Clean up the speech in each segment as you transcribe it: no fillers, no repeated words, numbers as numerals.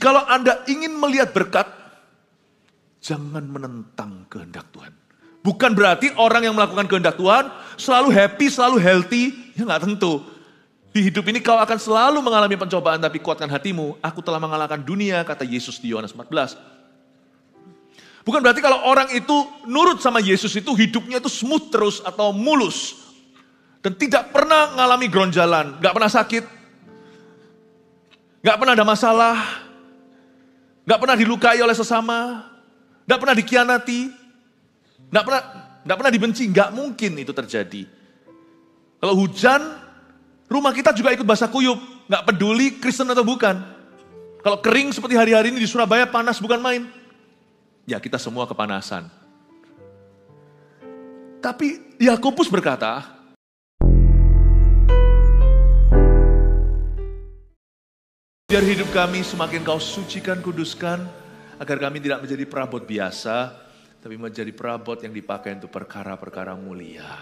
Jikalau Anda ingin melihat berkat, jangan menentang kehendak Tuhan. Bukan berarti orang yang melakukan kehendak Tuhan selalu happy, selalu healthy. Ya nggak tentu. Di hidup ini kau akan selalu mengalami pencobaan, tapi kuatkan hatimu. Aku telah mengalahkan dunia, kata Yesus di Yohanes 14. Bukan berarti kalau orang itu nurut sama Yesus itu hidupnya itu smooth terus atau mulus. Dan tidak pernah mengalami gronjalan, nggak pernah sakit. Nggak pernah ada masalah. Nggak pernah dilukai oleh sesama. Nggak pernah dikhianati. Nggak pernah dibenci. Nggak mungkin itu terjadi. Kalau hujan, rumah kita juga ikut basah kuyup. Nggak peduli Kristen atau bukan. Kalau kering seperti hari-hari ini di Surabaya panas bukan main. Ya kita semua kepanasan. Tapi Yakobus berkata, biar hidup kami semakin kau sucikan, kuduskan, agar kami tidak menjadi perabot biasa, tapi menjadi perabot yang dipakai untuk perkara-perkara mulia.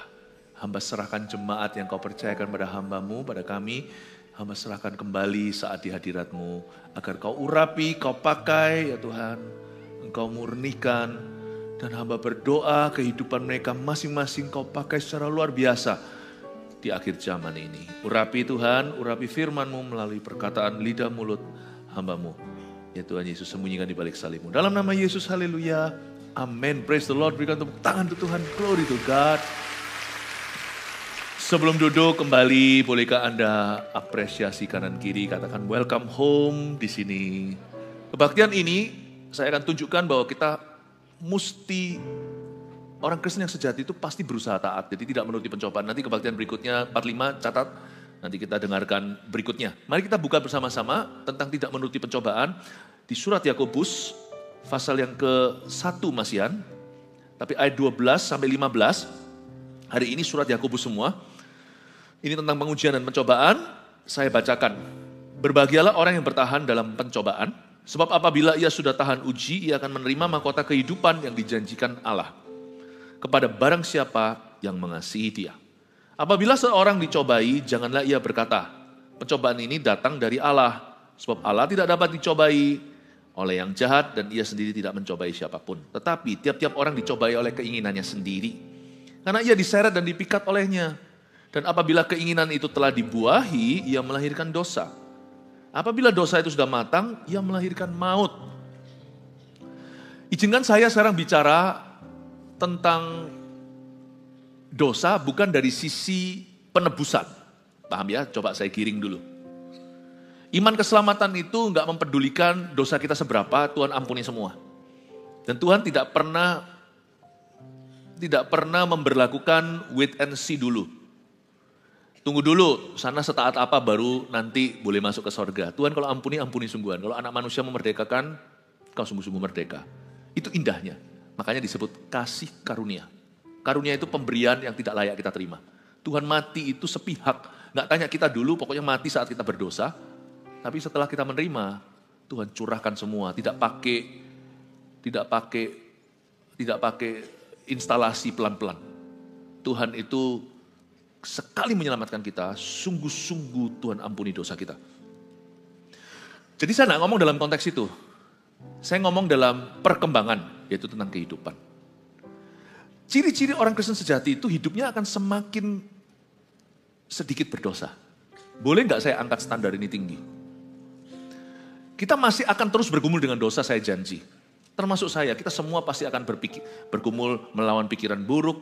Hamba serahkan jemaat yang kau percayakan pada hambamu, pada kami. Hamba serahkan kembali saat di hadiratmu, agar kau urapi, kau pakai ya Tuhan. Engkau murnikan, dan hamba berdoa kehidupan mereka masing-masing kau pakai secara luar biasa di akhir zaman ini. Urapi Tuhan, urapi firman-Mu melalui perkataan lidah mulut hamba-Mu. Ya Tuhan Yesus, sembunyikan di balik salib-Mu. Dalam nama Yesus, haleluya, amin. Praise the Lord, berikan tepuk tangan untuk Tuhan, glory to God. Sebelum duduk kembali, bolehkah Anda apresiasi kanan kiri, katakan welcome home di sini. Kebaktian ini saya akan tunjukkan bahwa kita mesti, orang Kristen yang sejati itu pasti berusaha taat. Jadi tidak menuruti pencobaan. Nanti kebaktian berikutnya, 45, catat. Nanti kita dengarkan berikutnya. Mari kita buka bersama-sama tentang tidak menuruti pencobaan. Di surat Yakobus, pasal yang ke-1 Masian. Tapi ayat 12 sampai 15. Hari ini surat Yakobus semua. Ini tentang pengujian dan pencobaan. Saya bacakan. Berbahagialah orang yang bertahan dalam pencobaan. Sebab apabila ia sudah tahan uji, ia akan menerima mahkota kehidupan yang dijanjikan Allah kepada barang siapa yang mengasihi dia. Apabila seorang dicobai, janganlah ia berkata, pencobaan ini datang dari Allah. Sebab Allah tidak dapat dicobai oleh yang jahat dan ia sendiri tidak mencobai siapapun. Tetapi tiap-tiap orang dicobai oleh keinginannya sendiri. Karena ia diseret dan dipikat olehnya. Dan apabila keinginan itu telah dibuahi, ia melahirkan dosa. Apabila dosa itu sudah matang, ia melahirkan maut. Izinkan saya sekarang bicara tentang dosa bukan dari sisi penebusan. Paham ya? Coba saya giring dulu. Iman keselamatan itu enggak mempedulikan dosa kita seberapa, Tuhan ampuni semua. Dan Tuhan tidak pernah memberlakukan wait and see dulu. Tunggu dulu, sana setaat apa baru nanti boleh masuk ke sorga. Tuhan kalau ampuni, ampuni sungguhan. Kalau anak manusia memerdekakan, kau sungguh-sungguh merdeka. Itu indahnya. Makanya disebut kasih karunia. Karunia itu pemberian yang tidak layak kita terima. Tuhan mati itu sepihak. Nggak tanya kita dulu, pokoknya mati saat kita berdosa. Tapi setelah kita menerima, Tuhan curahkan semua. Tidak pakai instalasi pelan-pelan. Tuhan itu sekali menyelamatkan kita, sungguh-sungguh Tuhan ampuni dosa kita. Jadi saya nggak ngomong dalam konteks itu. Saya ngomong dalam perkembangan, yaitu tentang kehidupan. Ciri-ciri orang Kristen sejati itu hidupnya akan semakin sedikit berdosa. Boleh nggak saya angkat standar ini tinggi? Kita masih akan terus bergumul dengan dosa, saya janji. Termasuk saya, kita semua pasti akan bergumul melawan pikiran buruk,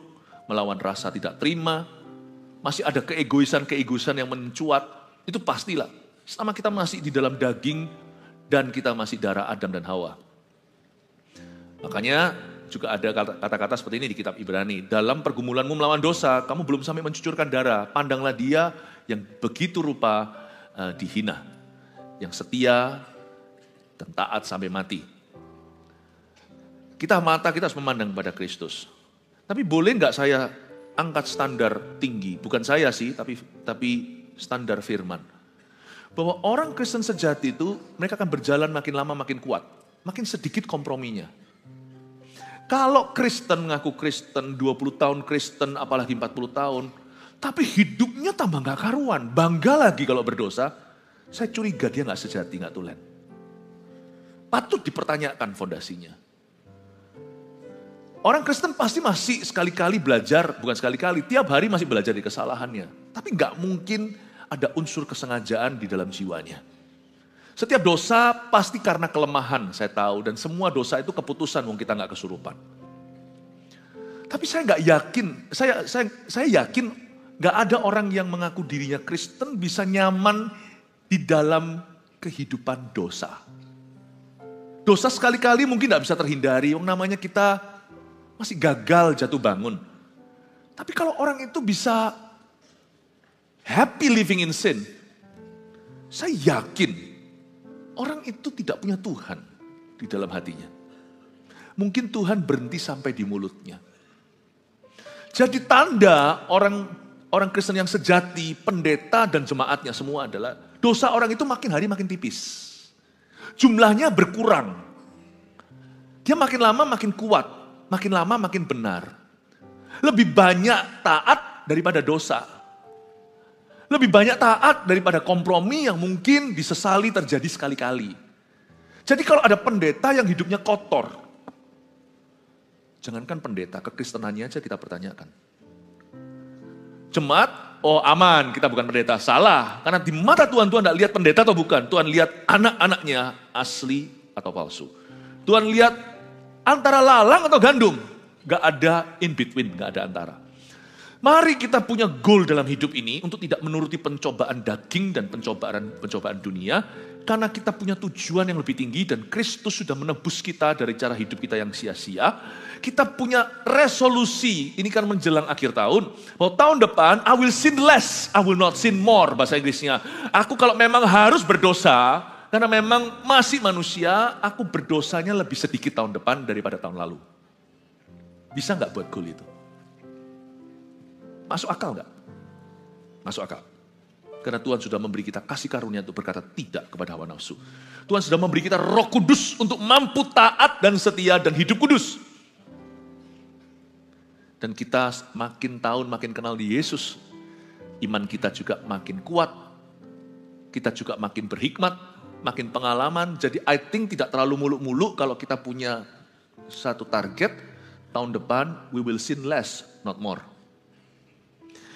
melawan rasa tidak terima. Masih ada keegoisan yang mencuat, itu pastilah. Selama kita masih di dalam daging dan kita masih darah Adam dan Hawa. Makanya juga ada kata-kata seperti ini di kitab Ibrani. Dalam pergumulanmu melawan dosa, kamu belum sampai mencucurkan darah. Pandanglah dia yang begitu rupa dihina. Yang setia dan taat sampai mati. Mata kita harus memandang pada Kristus. Tapi boleh nggak saya angkat standar tinggi, bukan saya sih, tapi standar firman. Bahwa orang Kristen sejati itu, mereka akan berjalan makin lama makin kuat. Makin sedikit komprominya. Kalau Kristen ngaku Kristen, 20 tahun Kristen, apalagi 40 tahun. Tapi hidupnya tambah gak karuan, bangga lagi kalau berdosa. Saya curiga dia gak sejati, gak tulen. patut dipertanyakan fondasinya. Orang Kristen pasti masih sekali-kali belajar, bukan sekali-kali, tiap hari masih belajar dari kesalahannya. Tapi nggak mungkin ada unsur kesengajaan di dalam jiwanya. Setiap dosa pasti karena kelemahan, saya tahu. Dan semua dosa itu keputusan, wong kita nggak kesurupan. Tapi saya nggak yakin, saya yakin nggak ada orang yang mengaku dirinya Kristen bisa nyaman di dalam kehidupan dosa. Dosa sekali-kali mungkin nggak bisa terhindari, wong namanya kita masih gagal jatuh bangun. Tapi kalau orang itu bisa happy living in sin, saya yakin orang itu tidak punya Tuhan di dalam hatinya. Mungkin Tuhan berhenti sampai di mulutnya. Jadi tanda orang Kristen yang sejati, pendeta dan jemaatnya semua adalah dosa orang itu makin hari makin tipis. Jumlahnya berkurang. Dia makin lama makin kuat. Makin lama makin benar. Lebih banyak taat daripada dosa. Lebih banyak taat daripada kompromi yang mungkin disesali terjadi sekali-kali. Jadi kalau ada pendeta yang hidupnya kotor, jangankan pendeta, kekristenannya aja kita pertanyakan. Jemaat, oh aman, kita bukan pendeta. Salah, karena di mata Tuhan tidak lihat pendeta atau bukan. Tuhan lihat anak-anaknya asli atau palsu. Tuhan lihat antara lalang atau gandum. Gak ada in between, gak ada antara. Mari kita punya goal dalam hidup ini untuk tidak menuruti pencobaan daging dan pencobaan dunia. Karena kita punya tujuan yang lebih tinggi dan Kristus sudah menebus kita dari cara hidup kita yang sia-sia. Kita punya resolusi, ini kan menjelang akhir tahun. Bahwa tahun depan, I will sin less, I will not sin more, bahasa Inggrisnya. Aku kalau memang harus berdosa, karena memang masih manusia, aku berdosanya lebih sedikit tahun depan daripada tahun lalu. Bisa nggak buat goal itu? Masuk akal nggak? Masuk akal. Karena Tuhan sudah memberi kita kasih karunia untuk berkata tidak kepada hawa nafsu. Tuhan sudah memberi kita Roh Kudus untuk mampu taat dan setia dan hidup kudus. Dan kita makin tahun makin kenal di Yesus, iman kita juga makin kuat. Kita juga makin berhikmat, makin pengalaman. Jadi I think tidak terlalu muluk-muluk kalau kita punya satu target, tahun depan we will sin less, not more.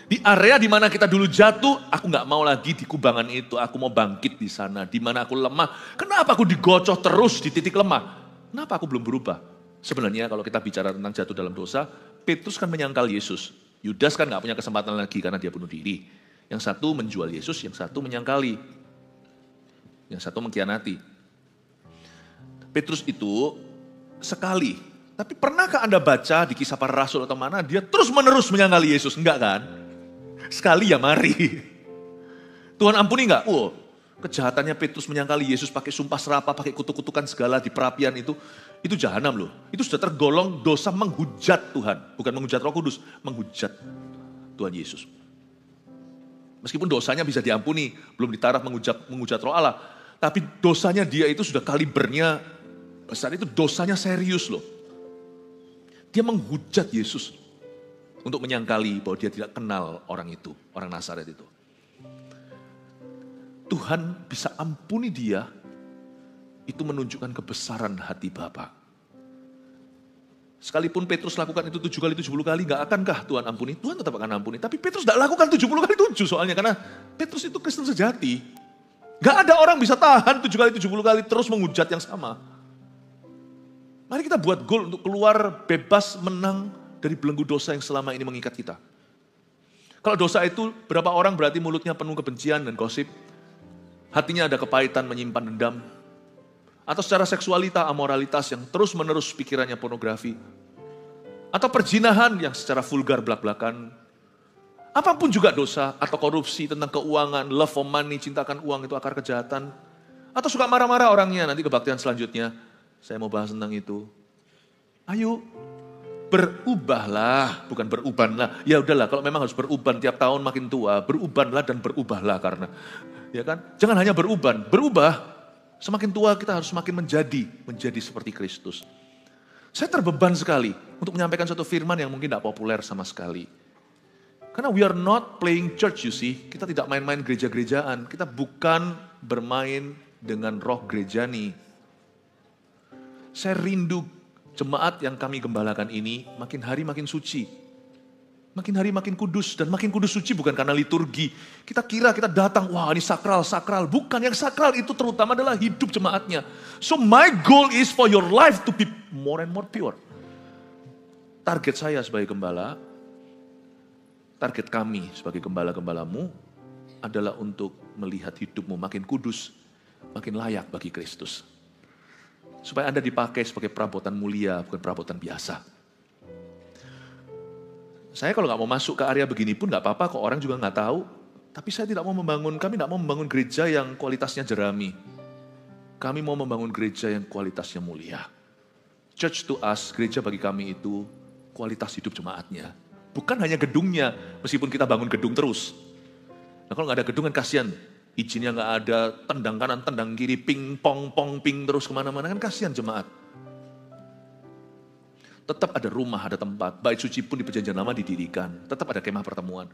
Di area di mana kita dulu jatuh, aku gak mau lagi di kubangan itu, aku mau bangkit di sana. Di mana aku lemah, kenapa aku digocoh terus di titik lemah? Kenapa aku belum berubah? Sebenarnya kalau kita bicara tentang jatuh dalam dosa, Petrus kan menyangkal Yesus. Yudas kan gak punya kesempatan lagi karena dia bunuh diri. Yang satu menjual Yesus, yang satu menyangkali. Yang satu mengkhianati. Petrus itu sekali. Tapi pernahkah Anda baca di Kisah Para Rasul atau mana, dia terus menerus menyangkali Yesus? Enggak kan? Sekali ya mari. Tuhan ampuni enggak? Kejahatannya Petrus menyangkali Yesus pakai sumpah serapah, pakai kutuk-kutukan segala di perapian itu jahanam loh. Itu sudah tergolong dosa menghujat Tuhan. Bukan menghujat Roh Kudus, menghujat Tuhan Yesus. Meskipun dosanya bisa diampuni, belum ditaraf menghujat Roh Allah. Tapi dosanya dia itu sudah kalibernya besar, itu dosanya serius loh. Dia menghujat Yesus untuk menyangkali bahwa dia tidak kenal orang itu, orang Nazaret itu. Tuhan bisa ampuni dia, itu menunjukkan kebesaran hati Bapa. Sekalipun Petrus lakukan itu 7 kali, 70 kali, gak akankah Tuhan ampuni? Tuhan tetap akan ampuni. Tapi Petrus gak lakukan 70 kali 7 soalnya, karena Petrus itu Kristen sejati. Gak ada orang bisa tahan 7 kali, 70 kali terus menghujat yang sama. Mari kita buat goal untuk keluar bebas, menang dari belenggu dosa yang selama ini mengikat kita. Kalau dosa itu, berapa orang berarti mulutnya penuh kebencian dan gosip, hatinya ada kepahitan, menyimpan dendam, atau secara seksualita, amoralitas yang terus-menerus pikirannya pornografi, atau perzinahan yang secara vulgar belak-belakan, apapun juga dosa, atau korupsi tentang keuangan, love for money, cintakan uang itu akar kejahatan, atau suka marah-marah orangnya, nanti kebaktian selanjutnya, saya mau bahas tentang itu. Ayo, berubahlah, bukan berubanlah. Ya udahlah, kalau memang harus beruban tiap tahun makin tua, berubanlah dan berubahlah karena, ya kan? Jangan hanya berubah. Semakin tua kita harus semakin menjadi seperti Kristus. Saya terbeban sekali untuk menyampaikan suatu firman yang mungkin tidak populer sama sekali. Karena we are not playing church, you see. Kita tidak main-main gereja-gerejaan. Kita bukan bermain dengan roh gerejani. Saya rindu jemaat yang kami gembalakan ini makin hari makin suci. Makin hari makin kudus, dan makin kudus suci bukan karena liturgi. Kita kira kita datang, wah ini sakral. Bukan, yang sakral itu terutama adalah hidup jemaatnya. So my goal is for your life to be more and more pure. Target saya sebagai gembala, target kami sebagai gembala-gembalamu adalah untuk melihat hidupmu makin kudus, makin layak bagi Kristus. Supaya Anda dipakai sebagai perabotan mulia, bukan perabotan biasa. Saya kalau nggak mau masuk ke area begini pun nggak apa-apa, kok orang juga nggak tahu. Tapi kami tidak mau membangun gereja yang kualitasnya jerami. Kami mau membangun gereja yang kualitasnya mulia. Church to us, gereja bagi kami itu kualitas hidup jemaatnya. Bukan hanya gedungnya, meskipun kita bangun gedung terus. Nah kalau nggak ada gedung kan kasihan. Izinnya nggak ada, tendang kanan, tendang kiri, ping, pong, ping terus kemana-mana, kan kasihan jemaat. Tetap ada rumah, ada tempat. Bait suci pun di perjanjian lama didirikan. Tetap ada kemah pertemuan.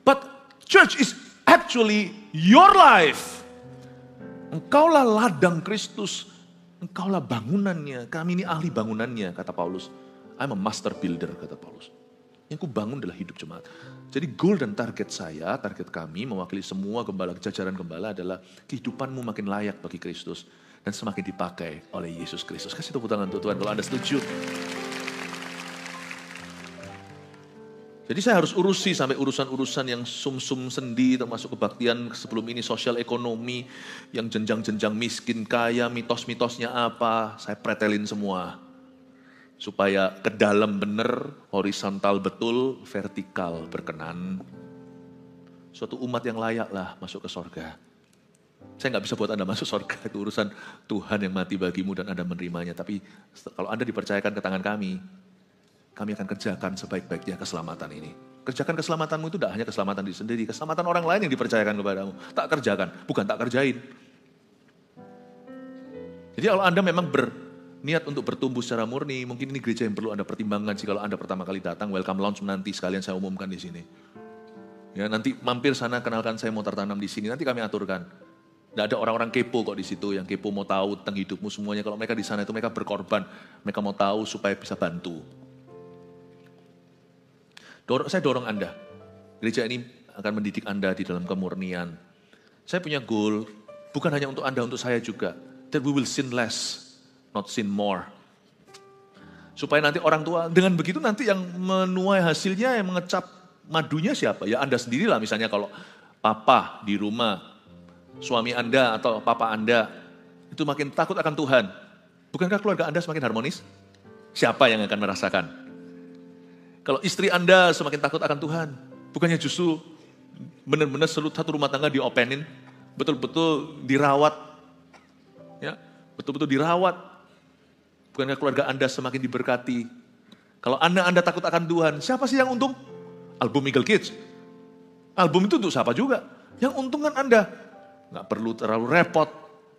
But church is actually your life. Engkaulah ladang Kristus. Engkaulah bangunannya. Kami ini ahli bangunannya, kata Paulus. I'm a master builder, kata Paulus. Yang ku bangun adalah hidup jemaat. Jadi goal dan target saya, target kami mewakili semua gembala, jajaran gembala adalah kehidupanmu makin layak bagi Kristus. Dan semakin dipakai oleh Yesus Kristus. Kasih tepuk tangan untuk Tuhan kalau Anda setuju. Jadi saya harus urusi sampai urusan-urusan yang sum-sum sendi, termasuk kebaktian sebelum ini sosial ekonomi, yang jenjang-jenjang miskin kaya, mitos-mitosnya apa, saya pretelin semua. Supaya ke dalam benar, horizontal betul, vertikal berkenan. Suatu umat yang layak lah masuk ke sorga. Saya nggak bisa buat Anda masuk sorga, itu urusan Tuhan yang mati bagimu dan Anda menerimanya. Tapi kalau Anda dipercayakan ke tangan kami akan kerjakan sebaik-baiknya keselamatan ini. Kerjakan keselamatanmu itu tidak hanya keselamatan diri sendiri, keselamatan orang lain yang dipercayakan kepadamu. Tak kerjakan, bukan tak kerjain. Jadi kalau Anda memang berniat untuk bertumbuh secara murni, mungkin ini gereja yang perlu Anda pertimbangkan. Jika Anda pertama kali datang, welcome lounge nanti sekalian saya umumkan di sini. Ya, nanti mampir sana, kenalkan saya mau tertanam di sini, nanti kami aturkan. Tidak ada orang-orang kepo kok di situ, yang kepo mau tahu tentang hidupmu semuanya. Kalau mereka di sana itu mereka berkorban, mereka mau tahu supaya bisa bantu. Saya dorong Anda, gereja ini akan mendidik Anda di dalam kemurnian. Saya punya goal, bukan hanya untuk Anda, untuk saya juga. That we will sin less, not sin more. Supaya nanti orang tua, dengan begitu nanti yang menuai hasilnya, yang mengecap madunya siapa? Ya Anda sendirilah, misalnya kalau papa di rumah, suami Anda atau papa Anda, itu makin takut akan Tuhan. Bukankah keluarga Anda semakin harmonis? Siapa yang akan merasakan? Kalau istri Anda semakin takut akan Tuhan, bukannya justru benar-benar satu rumah tangga diopenin, betul-betul dirawat, ya, betul-betul dirawat. Bukankah keluarga Anda semakin diberkati? Kalau Anda takut akan Tuhan, siapa sih yang untung? Album Eagle Kids. Album itu untuk siapa juga? Yang untung kan Anda. Nggak perlu terlalu repot,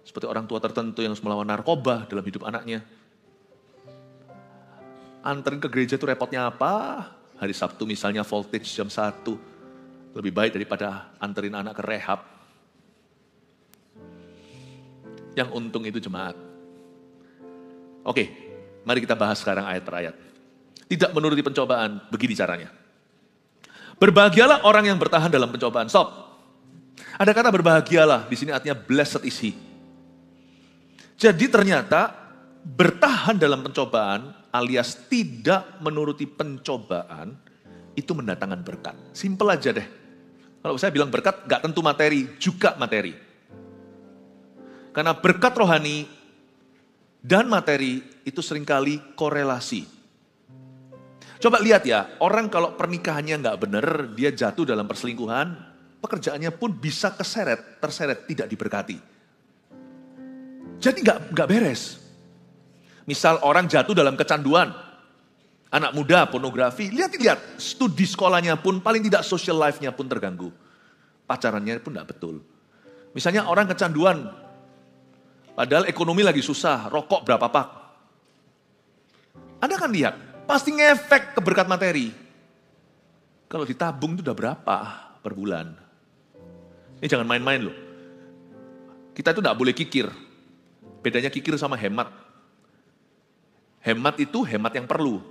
seperti orang tua tertentu yang melawan narkoba dalam hidup anaknya. Anterin ke gereja itu repotnya apa? Hari Sabtu misalnya voltage jam 1. Lebih baik daripada anterin anak ke rehab. Yang untung itu jemaat. Oke, mari kita bahas sekarang ayat per ayat. Tidak menuruti pencobaan, begini caranya. Berbahagialah orang yang bertahan dalam pencobaan. Stop. Ada kata berbahagialah, di sini artinya blessed is he. Jadi ternyata bertahan dalam pencobaan alias tidak menuruti pencobaan itu mendatangkan berkat. Simple aja deh. Kalau saya bilang berkat gak tentu materi, juga materi. Karena berkat rohani dan materi itu seringkali korelasi. Coba lihat ya, orang kalau pernikahannya gak benar, dia jatuh dalam perselingkuhan, pekerjaannya pun bisa terseret, tidak diberkati. Jadi gak beres. Misal orang jatuh dalam kecanduan, anak muda, pornografi, lihat, studi sekolahnya pun, paling tidak social life-nya pun terganggu. Pacarannya pun tidak betul. Misalnya orang kecanduan, padahal ekonomi lagi susah, rokok berapa pak. Anda kan lihat, pasti ngefek ke berkat materi. Kalau ditabung itu udah berapa per bulan. Ini jangan main-main loh. Kita itu tidak boleh kikir. Bedanya kikir sama hemat. Hemat itu hemat yang perlu.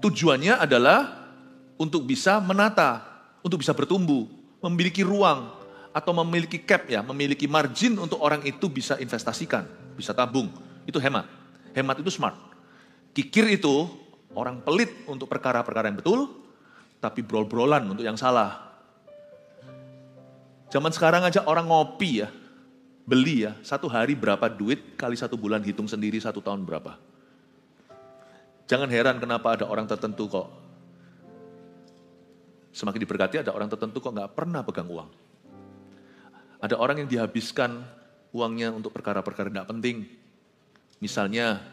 Tujuannya adalah untuk bisa menata, untuk bisa bertumbuh, memiliki ruang, atau memiliki cap ya, memiliki margin untuk orang itu bisa investasikan, bisa tabung. Itu hemat. Hemat itu smart. Kikir itu orang pelit untuk perkara-perkara yang betul, tapi brol-brolan untuk yang salah. Zaman sekarang aja orang ngopi ya, beli ya, 1 hari berapa duit, kali 1 bulan hitung sendiri 1 tahun berapa. Jangan heran kenapa ada orang tertentu kok, semakin diberkati ada orang tertentu kok gak pernah pegang uang. Ada orang yang dihabiskan uangnya untuk perkara-perkara gak penting. Misalnya,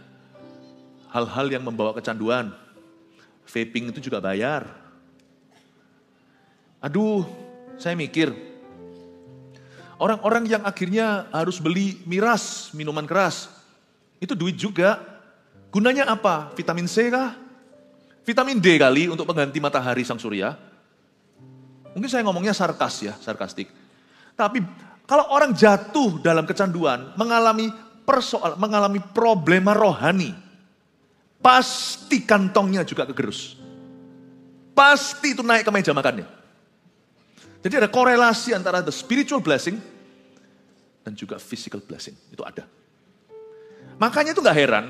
hal-hal yang membawa kecanduan, vaping itu juga bayar. Aduh, saya mikir, orang-orang yang akhirnya harus beli miras, minuman keras, itu duit juga. Gunanya apa? Vitamin C kah? Vitamin D kali untuk pengganti matahari sang surya. Mungkin saya ngomongnya sarkas ya, sarkastik. Tapi kalau orang jatuh dalam kecanduan, mengalami problema rohani, pasti kantongnya juga kegerus. Pasti itu naik ke meja makannya. Jadi ada korelasi antara the spiritual blessing dan juga physical blessing. Itu ada. Makanya itu gak heran,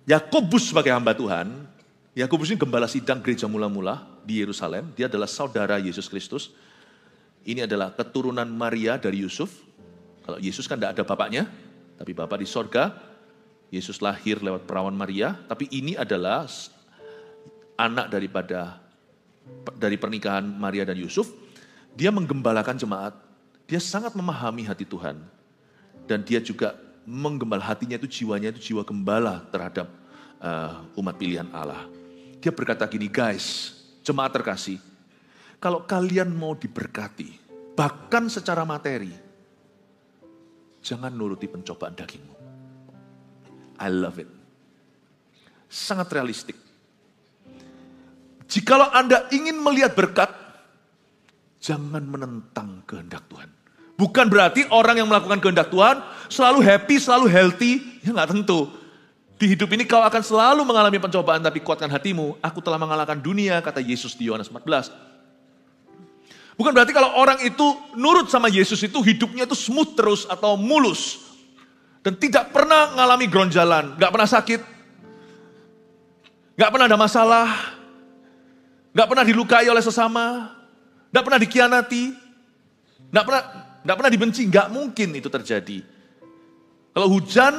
Yakobus sebagai hamba Tuhan, Yakobus ini gembala sidang gereja mula-mula di Yerusalem. Dia adalah saudara Yesus Kristus. Ini adalah keturunan Maria dari Yusuf. Kalau Yesus kan tidak ada bapaknya, tapi Bapa di sorga. Yesus lahir lewat perawan Maria, tapi ini adalah anak dari pernikahan Maria dan Yusuf. Dia menggembalakan jemaat. Dia sangat memahami hati Tuhan. Dan dia juga menggembala hatinya itu, jiwanya itu jiwa gembala terhadap umat pilihan Allah. Dia berkata gini, guys, jemaat terkasih, kalau kalian mau diberkati, bahkan secara materi, jangan nuruti pencobaan dagingmu. I love it. Sangat realistik. Jikalau Anda ingin melihat berkat, jangan menentang kehendak Tuhan. Bukan berarti orang yang melakukan kehendak Tuhan selalu happy, selalu healthy. Ya nggak tentu. Di hidup ini kau akan selalu mengalami pencobaan, tapi kuatkan hatimu. Aku telah mengalahkan dunia, kata Yesus di Yohanes 14. Bukan berarti kalau orang itu nurut sama Yesus itu hidupnya itu smooth terus atau mulus. Dan tidak pernah mengalami gronjalan, nggak pernah sakit. Nggak pernah ada masalah. Nggak pernah dilukai oleh sesama. Nggak pernah dikhianati. Nggak pernah dibenci, nggak mungkin itu terjadi. Kalau hujan,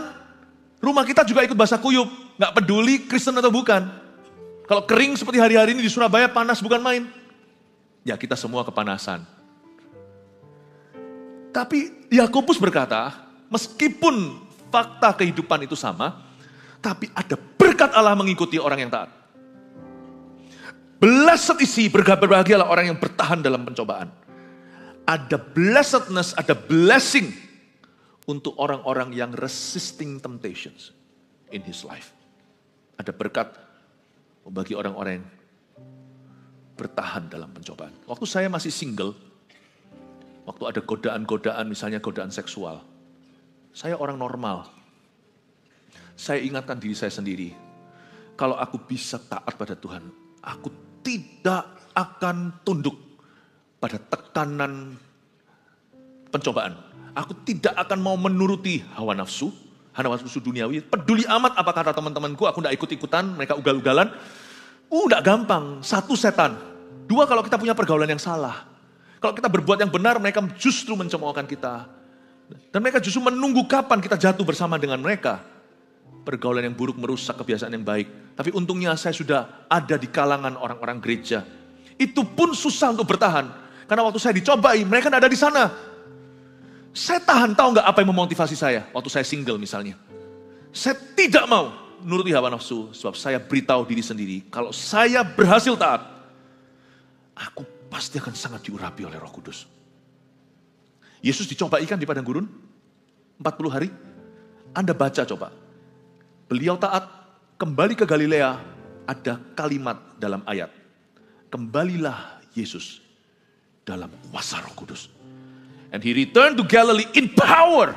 rumah kita juga ikut basah kuyup. Nggak peduli Kristen atau bukan. Kalau kering seperti hari-hari ini di Surabaya, panas bukan main. Ya kita semua kepanasan. Tapi Yakobus berkata, meskipun fakta kehidupan itu sama, tapi ada berkat Allah mengikuti orang yang taat. Blessed isi, berbahagialah orang yang bertahan dalam pencobaan. Ada blessedness, ada blessing untuk orang-orang yang resisting temptations in his life. Ada berkat bagi orang-orang yang bertahan dalam pencobaan. Waktu saya masih single, waktu ada godaan-godaan, misalnya godaan seksual, saya orang normal. Saya ingatkan diri saya sendiri, kalau aku bisa taat pada Tuhan, aku tidak akan tunduk pada tekanan pencobaan. Aku tidak akan mau menuruti hawa nafsu duniawi. Peduli amat apa kata teman-temanku, aku tidak ikut-ikutan, mereka ugal-ugalan. Tidak gampang. 1, setan. 2, kalau kita punya pergaulan yang salah. Kalau kita berbuat yang benar, mereka justru mencemoohkan kita. Dan mereka justru menunggu kapan kita jatuh bersama dengan mereka. Pergaulan yang buruk merusak kebiasaan yang baik. Tapi untungnya saya sudah ada di kalangan orang-orang gereja. Itu pun susah untuk bertahan. Karena waktu saya dicobai, mereka tidak ada di sana. Saya tahan, tahu nggak apa yang memotivasi saya? Waktu saya single misalnya. Saya tidak mau nuruti hawa nafsu. Sebab saya beritahu diri sendiri, kalau saya berhasil taat, aku pasti akan sangat diurapi oleh Roh Kudus. Yesus dicobai kan di padang gurun? 40 hari. Anda baca coba. Beliau taat, kembali ke Galilea, ada kalimat dalam ayat. Kembalilah Yesus dalam kuasa Roh Kudus. And he returned to Galilee in power.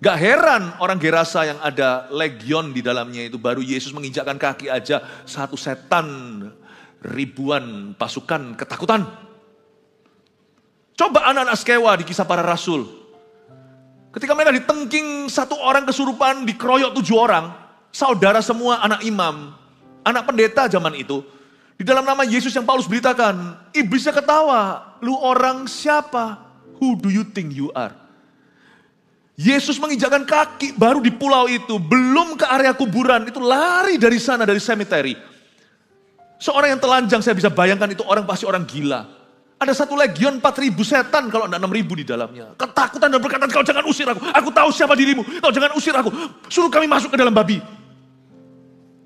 Gak heran orang Gerasa yang ada legion di dalamnya itu, baru Yesus menginjakkan kaki aja, satu setan, ribuan pasukan ketakutan. Coba anak-anak Skewa di Kisah Para Rasul. Ketika mereka ditengking satu orang kesurupan, dikeroyok 7 orang, saudara semua anak imam, anak pendeta zaman itu. Di dalam nama Yesus yang Paulus beritakan, iblisnya ketawa, lu orang siapa? Who do you think you are? Yesus menginjakkan kaki baru di pulau itu, belum ke area kuburan, itu lari dari sana, dari cemetery. Seorang yang telanjang, saya bisa bayangkan itu orang pasti orang gila. Ada satu legion 4.000 setan, kalau tidak 6.000 di dalamnya. Ketakutan dan berkata, kau jangan usir aku tahu siapa dirimu, kau jangan usir aku, suruh kami masuk ke dalam babi.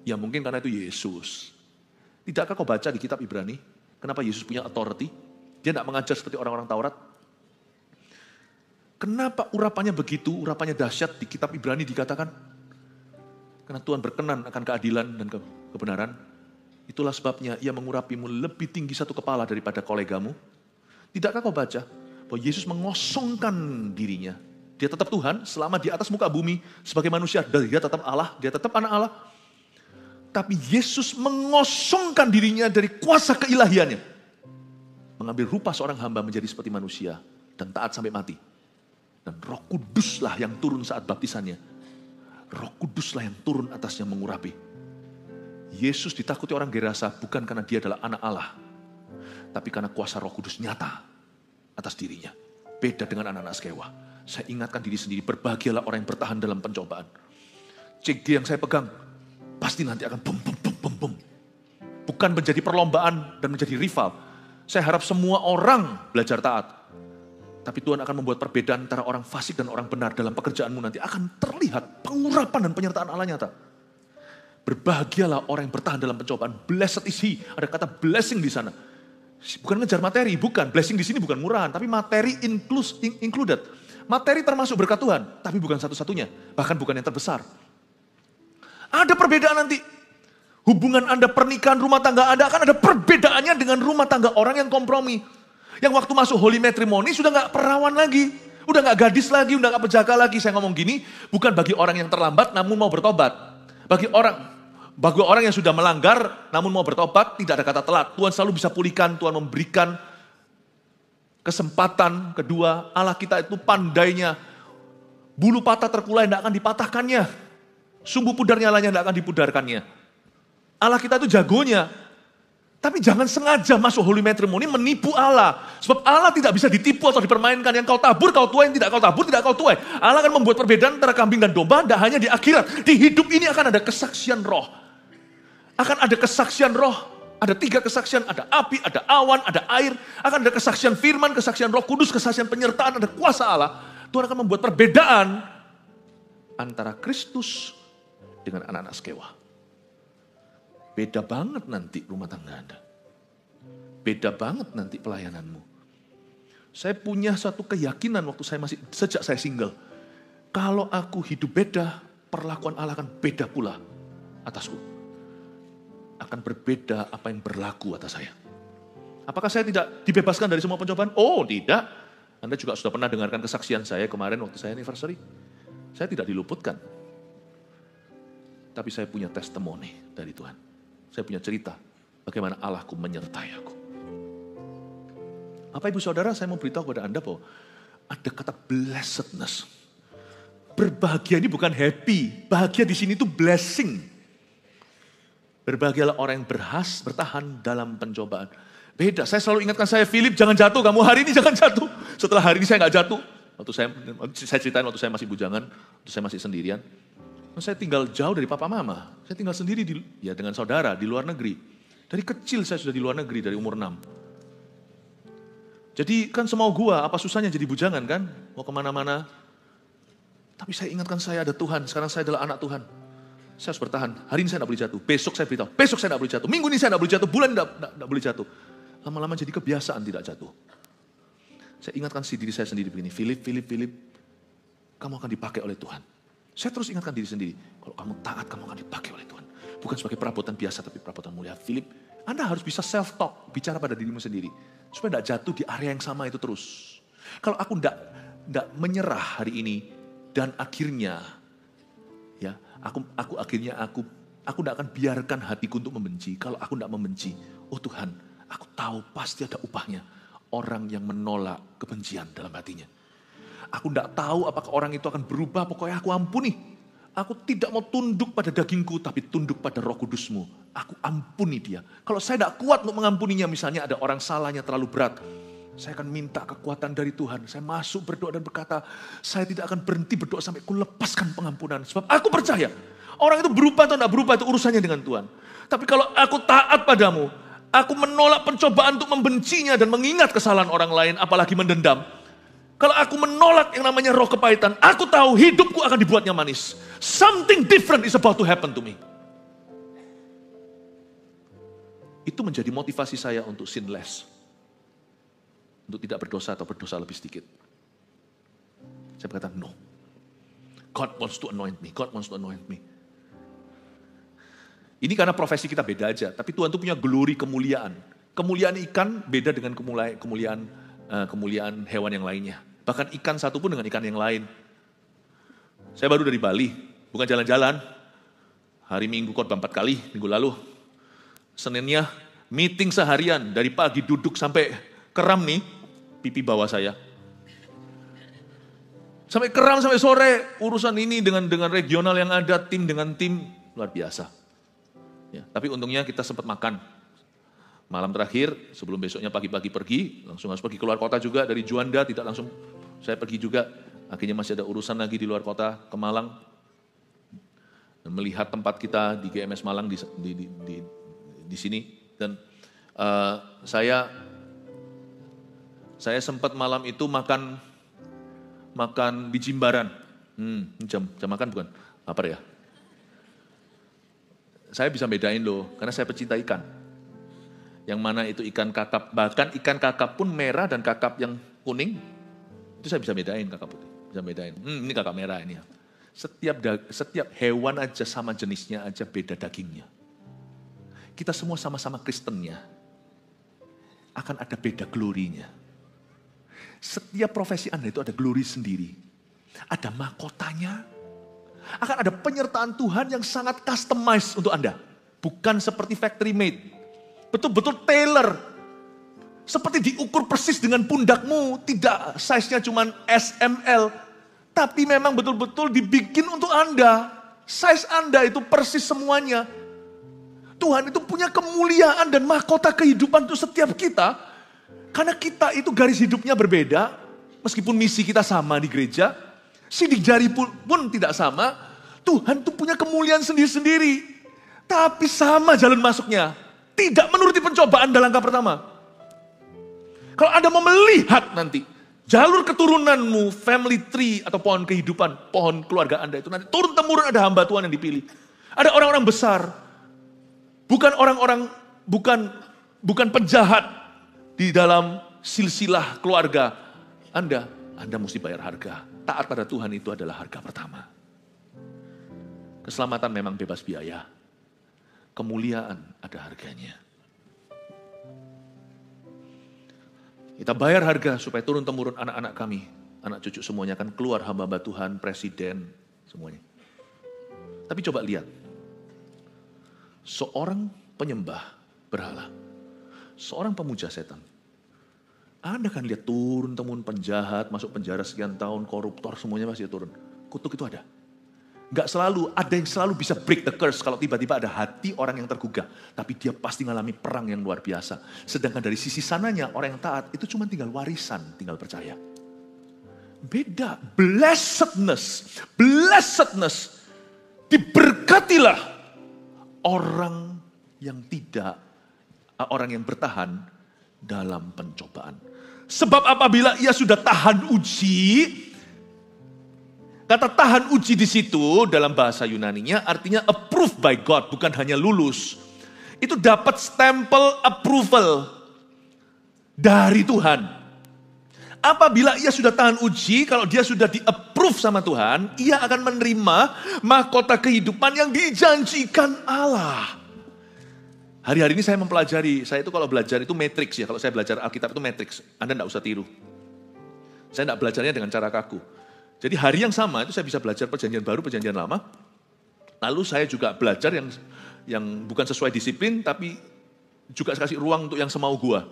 Ya mungkin karena itu Yesus. Tidakkah kau baca di kitab Ibrani, kenapa Yesus punya authority? Dia tidak mengajar seperti orang-orang Taurat. Kenapa urapannya begitu, urapannya dahsyat di kitab Ibrani dikatakan? Karena Tuhan berkenan akan keadilan dan kebenaran. Itulah sebabnya ia mengurapimu lebih tinggi satu kepala daripada kolegamu. Tidakkah kau baca bahwa Yesus mengosongkan dirinya? Dia tetap Tuhan selama di atas muka bumi sebagai manusia. Dia tetap Allah, dia tetap anak Allah. Tapi Yesus mengosongkan dirinya dari kuasa keilahiannya. Mengambil rupa seorang hamba menjadi seperti manusia dan taat sampai mati. Dan Roh Kuduslah yang turun saat baptisannya. Roh Kuduslah yang turun atasnya mengurapi. Yesus ditakuti orang Gerasa bukan karena dia adalah anak Allah. Tapi karena kuasa Roh Kudus nyata atas dirinya. Beda dengan anak-anak Skewa. Saya ingatkan diri sendiri, berbahagialah orang yang bertahan dalam pencobaan. CG yang saya pegang, pasti nanti akan bum bum bum bum bum. Bukan menjadi perlombaan dan menjadi rival. Saya harap semua orang belajar taat. Tapi Tuhan akan membuat perbedaan antara orang fasik dan orang benar dalam pekerjaanmu nanti. Akan terlihat pengurapan dan penyertaan Allah nyata. Berbahagialah orang yang bertahan dalam pencobaan. Blessed is he. Ada kata blessing di sana. Bukan ngejar materi, bukan. Blessing di sini bukan murahan, tapi materi included. Materi termasuk berkat Tuhan, tapi bukan satu-satunya. Bahkan bukan yang terbesar. Ada perbedaan nanti. Hubungan Anda, pernikahan, rumah tangga Anda akan ada perbedaannya dengan rumah tangga orang yang kompromi. Yang waktu masuk holy matrimony sudah gak perawan lagi. Udah gak gadis lagi, udah gak penjaga lagi. Saya ngomong gini, bukan bagi orang yang terlambat namun mau bertobat. Bagi orang yang sudah melanggar namun mau bertobat, tidak ada kata telat. Tuhan selalu bisa pulihkan, Tuhan memberikan kesempatan. Kedua, Allah kita itu pandainya. Bulu patah terkulai tidak akan dipatahkannya. Sumbu pudar nyalanya tidak akan dipudarkannya. Allah kita itu jagonya. Tapi jangan sengaja masuk holy matrimony menipu Allah. Sebab Allah tidak bisa ditipu atau dipermainkan. Yang kau tabur, kau tuai. Yang tidak kau tabur, tidak kau tuai. Allah akan membuat perbedaan antara kambing dan domba. Tidak hanya di akhirat. Di hidup ini akan ada kesaksian roh. Akan ada kesaksian roh. Ada 3 kesaksian. Ada api, ada awan, ada air. Akan ada kesaksian firman, kesaksian Roh Kudus, kesaksian penyertaan. Ada kuasa Allah. Tuhan akan membuat perbedaan antara Kristus dengan anak-anak Skewa. Beda banget nanti rumah tangga Anda. Beda banget nanti pelayananmu. Saya punya satu keyakinan waktu sejak saya single. Kalau aku hidup beda, perlakuan Allah akan beda pula atasku. Akan berbeda apa yang berlaku atas saya. Apakah saya tidak dibebaskan dari semua pencobaan? Oh tidak. Anda juga sudah pernah dengarkan kesaksian saya kemarin waktu saya anniversary. Saya tidak diluputkan. Tapi saya punya testimoni dari Tuhan. Saya punya cerita bagaimana Allahku menyertai aku. Apa ibu saudara, saya mau beritahu kepada Anda bahwa ada kata blessedness. Berbahagia ini bukan happy. Bahagia di sini itu blessing. Berbahagialah orang yang bertahan dalam pencobaan. Beda, saya selalu ingatkan Philip jangan jatuh, kamu hari ini jangan jatuh. Setelah hari ini saya gak jatuh. Saya ceritain waktu saya masih bujangan, waktu saya masih sendirian. Saya tinggal jauh dari papa mama. Saya tinggal sendiri dengan saudara di luar negeri. Dari kecil saya sudah di luar negeri, dari umur 6. Jadi kan semau gua, apa susahnya jadi bujangan kan? Mau kemana-mana. Tapi saya ingatkan saya ada Tuhan, sekarang saya adalah anak Tuhan. Saya harus bertahan, hari ini saya tidak boleh jatuh. Besok saya beritahu, besok saya tidak boleh jatuh. Minggu ini saya tidak boleh jatuh, bulan tidak boleh jatuh. Lama-lama jadi kebiasaan tidak jatuh. Saya ingatkan diri saya sendiri begini, Philip, kamu akan dipakai oleh Tuhan. Saya terus ingatkan diri sendiri, kalau kamu taat, kamu akan dipakai oleh Tuhan. Bukan sebagai perabotan biasa, tapi perabotan mulia. Philip, Anda harus bisa self-talk, bicara pada dirimu sendiri. Supaya tidak jatuh di area yang sama itu terus. Kalau aku tidak menyerah hari ini, Dan akhirnya, ya, aku tidak akan biarkan hatiku untuk membenci. Kalau aku tidak membenci, oh Tuhan, aku tahu pasti ada upahnya. Orang yang menolak kebencian dalam hatinya. Aku tidak tahu apakah orang itu akan berubah, pokoknya aku ampuni. Aku tidak mau tunduk pada dagingku, tapi tunduk pada Roh Kudus-Mu. Aku ampuni dia. Kalau saya tidak kuat untuk mengampuninya, misalnya ada orang salahnya terlalu berat, saya akan minta kekuatan dari Tuhan. Saya masuk berdoa dan berkata, saya tidak akan berhenti berdoa sampai ku lepaskan pengampunan. Sebab aku percaya, orang itu berubah atau tidak berubah itu urusannya dengan Tuhan. Tapi kalau aku taat padamu, aku menolak pencobaan untuk membencinya dan mengingat kesalahan orang lain, apalagi mendendam. Kalau aku menolak yang namanya roh kepahitan, aku tahu hidupku akan dibuatnya manis. Something different is about to happen to me. Itu menjadi motivasi saya untuk sin less. Untuk tidak berdosa atau berdosa lebih sedikit. Saya berkata, no. God wants to anoint me. God wants to anoint me. Ini karena profesi kita beda aja. Tapi Tuhan itu punya glory kemuliaan. Kemuliaan ikan beda dengan kemuliaan hewan yang lainnya. Bahkan ikan satu pun dengan ikan yang lain. Saya baru dari Bali, bukan jalan-jalan. Hari Minggu khotbah 4 kali, minggu lalu. Seninnya meeting seharian, dari pagi duduk sampai kram nih, pipi bawah saya. Sampai kram, sampai sore, urusan ini dengan regional yang ada, tim dengan tim, luar biasa. Ya, tapi untungnya kita sempat makan. Malam terakhir, sebelum besoknya pagi-pagi pergi, langsung harus pergi keluar kota juga, dari Juanda, tidak langsung saya pergi juga. Akhirnya masih ada urusan lagi di luar kota, ke Malang. Dan melihat tempat kita di GMS Malang di sini. Dan saya sempat malam itu makan di Jimbaran. Jam makan bukan? Lapar ya? Saya bisa bedain loh, karena saya pecinta ikan. Yang mana itu ikan kakap, bahkan ikan kakap pun merah dan kakap yang kuning, itu saya bisa bedain kakap putih. Bisa bedain, ini kakap merah ini. Setiap hewan aja sama jenisnya aja beda dagingnya. Kita semua sama-sama Kristennya, akan ada beda glorinya. Setiap profesi Anda itu ada glory sendiri. Ada mahkotanya. Akan ada penyertaan Tuhan yang sangat customized untuk Anda. Bukan seperti factory made. Betul-betul tailor. Seperti diukur persis dengan pundakmu. Tidak size-nya cuma SML. Tapi memang betul-betul dibikin untuk Anda. Size Anda itu persis semuanya. Tuhan itu punya kemuliaan dan mahkota kehidupan untuk setiap kita. Karena kita itu garis hidupnya berbeda. Meskipun misi kita sama di gereja. Sidik jari pun tidak sama. Tuhan itu punya kemuliaan sendiri-sendiri. Tapi sama jalan masuknya. Tidak menuruti pencobaan dalam langkah pertama. Kalau Anda mau melihat nanti. Jalur keturunanmu, family tree atau pohon kehidupan. Pohon keluarga Anda itu nanti turun-temurun ada hamba Tuhan yang dipilih. Ada orang-orang besar. Bukan orang-orang, bukan penjahat di dalam silsilah keluarga Anda mesti bayar harga. Taat pada Tuhan itu adalah harga pertama. Keselamatan memang bebas biaya. Kemuliaan ada harganya. Kita bayar harga supaya turun-temurun anak-anak kami, anak cucu semuanya akan keluar hamba-hamba Tuhan, presiden, semuanya. Tapi coba lihat. Seorang penyembah berhala, seorang pemuja setan. Anda kan lihat turun-temurun penjahat, masuk penjara sekian tahun, koruptor, semuanya masih turun. Kutuk itu ada. Gak selalu, ada yang selalu bisa break the curse kalau tiba-tiba ada hati orang yang tergugah. Tapi dia pasti mengalami perang yang luar biasa. Sedangkan dari sisi sananya, orang yang taat itu cuma tinggal warisan, tinggal percaya. Beda, blessedness. Diberkatilah orang yang bertahan dalam pencobaan. Sebab apabila ia sudah tahan uji, kata tahan uji di situ dalam bahasa Yunaninya artinya approved by God, bukan hanya lulus. Itu dapat stempel approval dari Tuhan. Apabila ia sudah tahan uji, kalau dia sudah di-approve sama Tuhan, ia akan menerima mahkota kehidupan yang dijanjikan Allah. Hari-hari ini saya mempelajari, saya itu kalau belajar itu matriks ya, kalau saya belajar Alkitab itu matriks. Anda tidak usah tiru. Saya tidak belajarnya dengan cara kaku. Jadi hari yang sama itu saya bisa belajar perjanjian baru, perjanjian lama. Lalu saya juga belajar yang bukan sesuai disiplin, tapi juga saya kasih ruang untuk yang semau gua.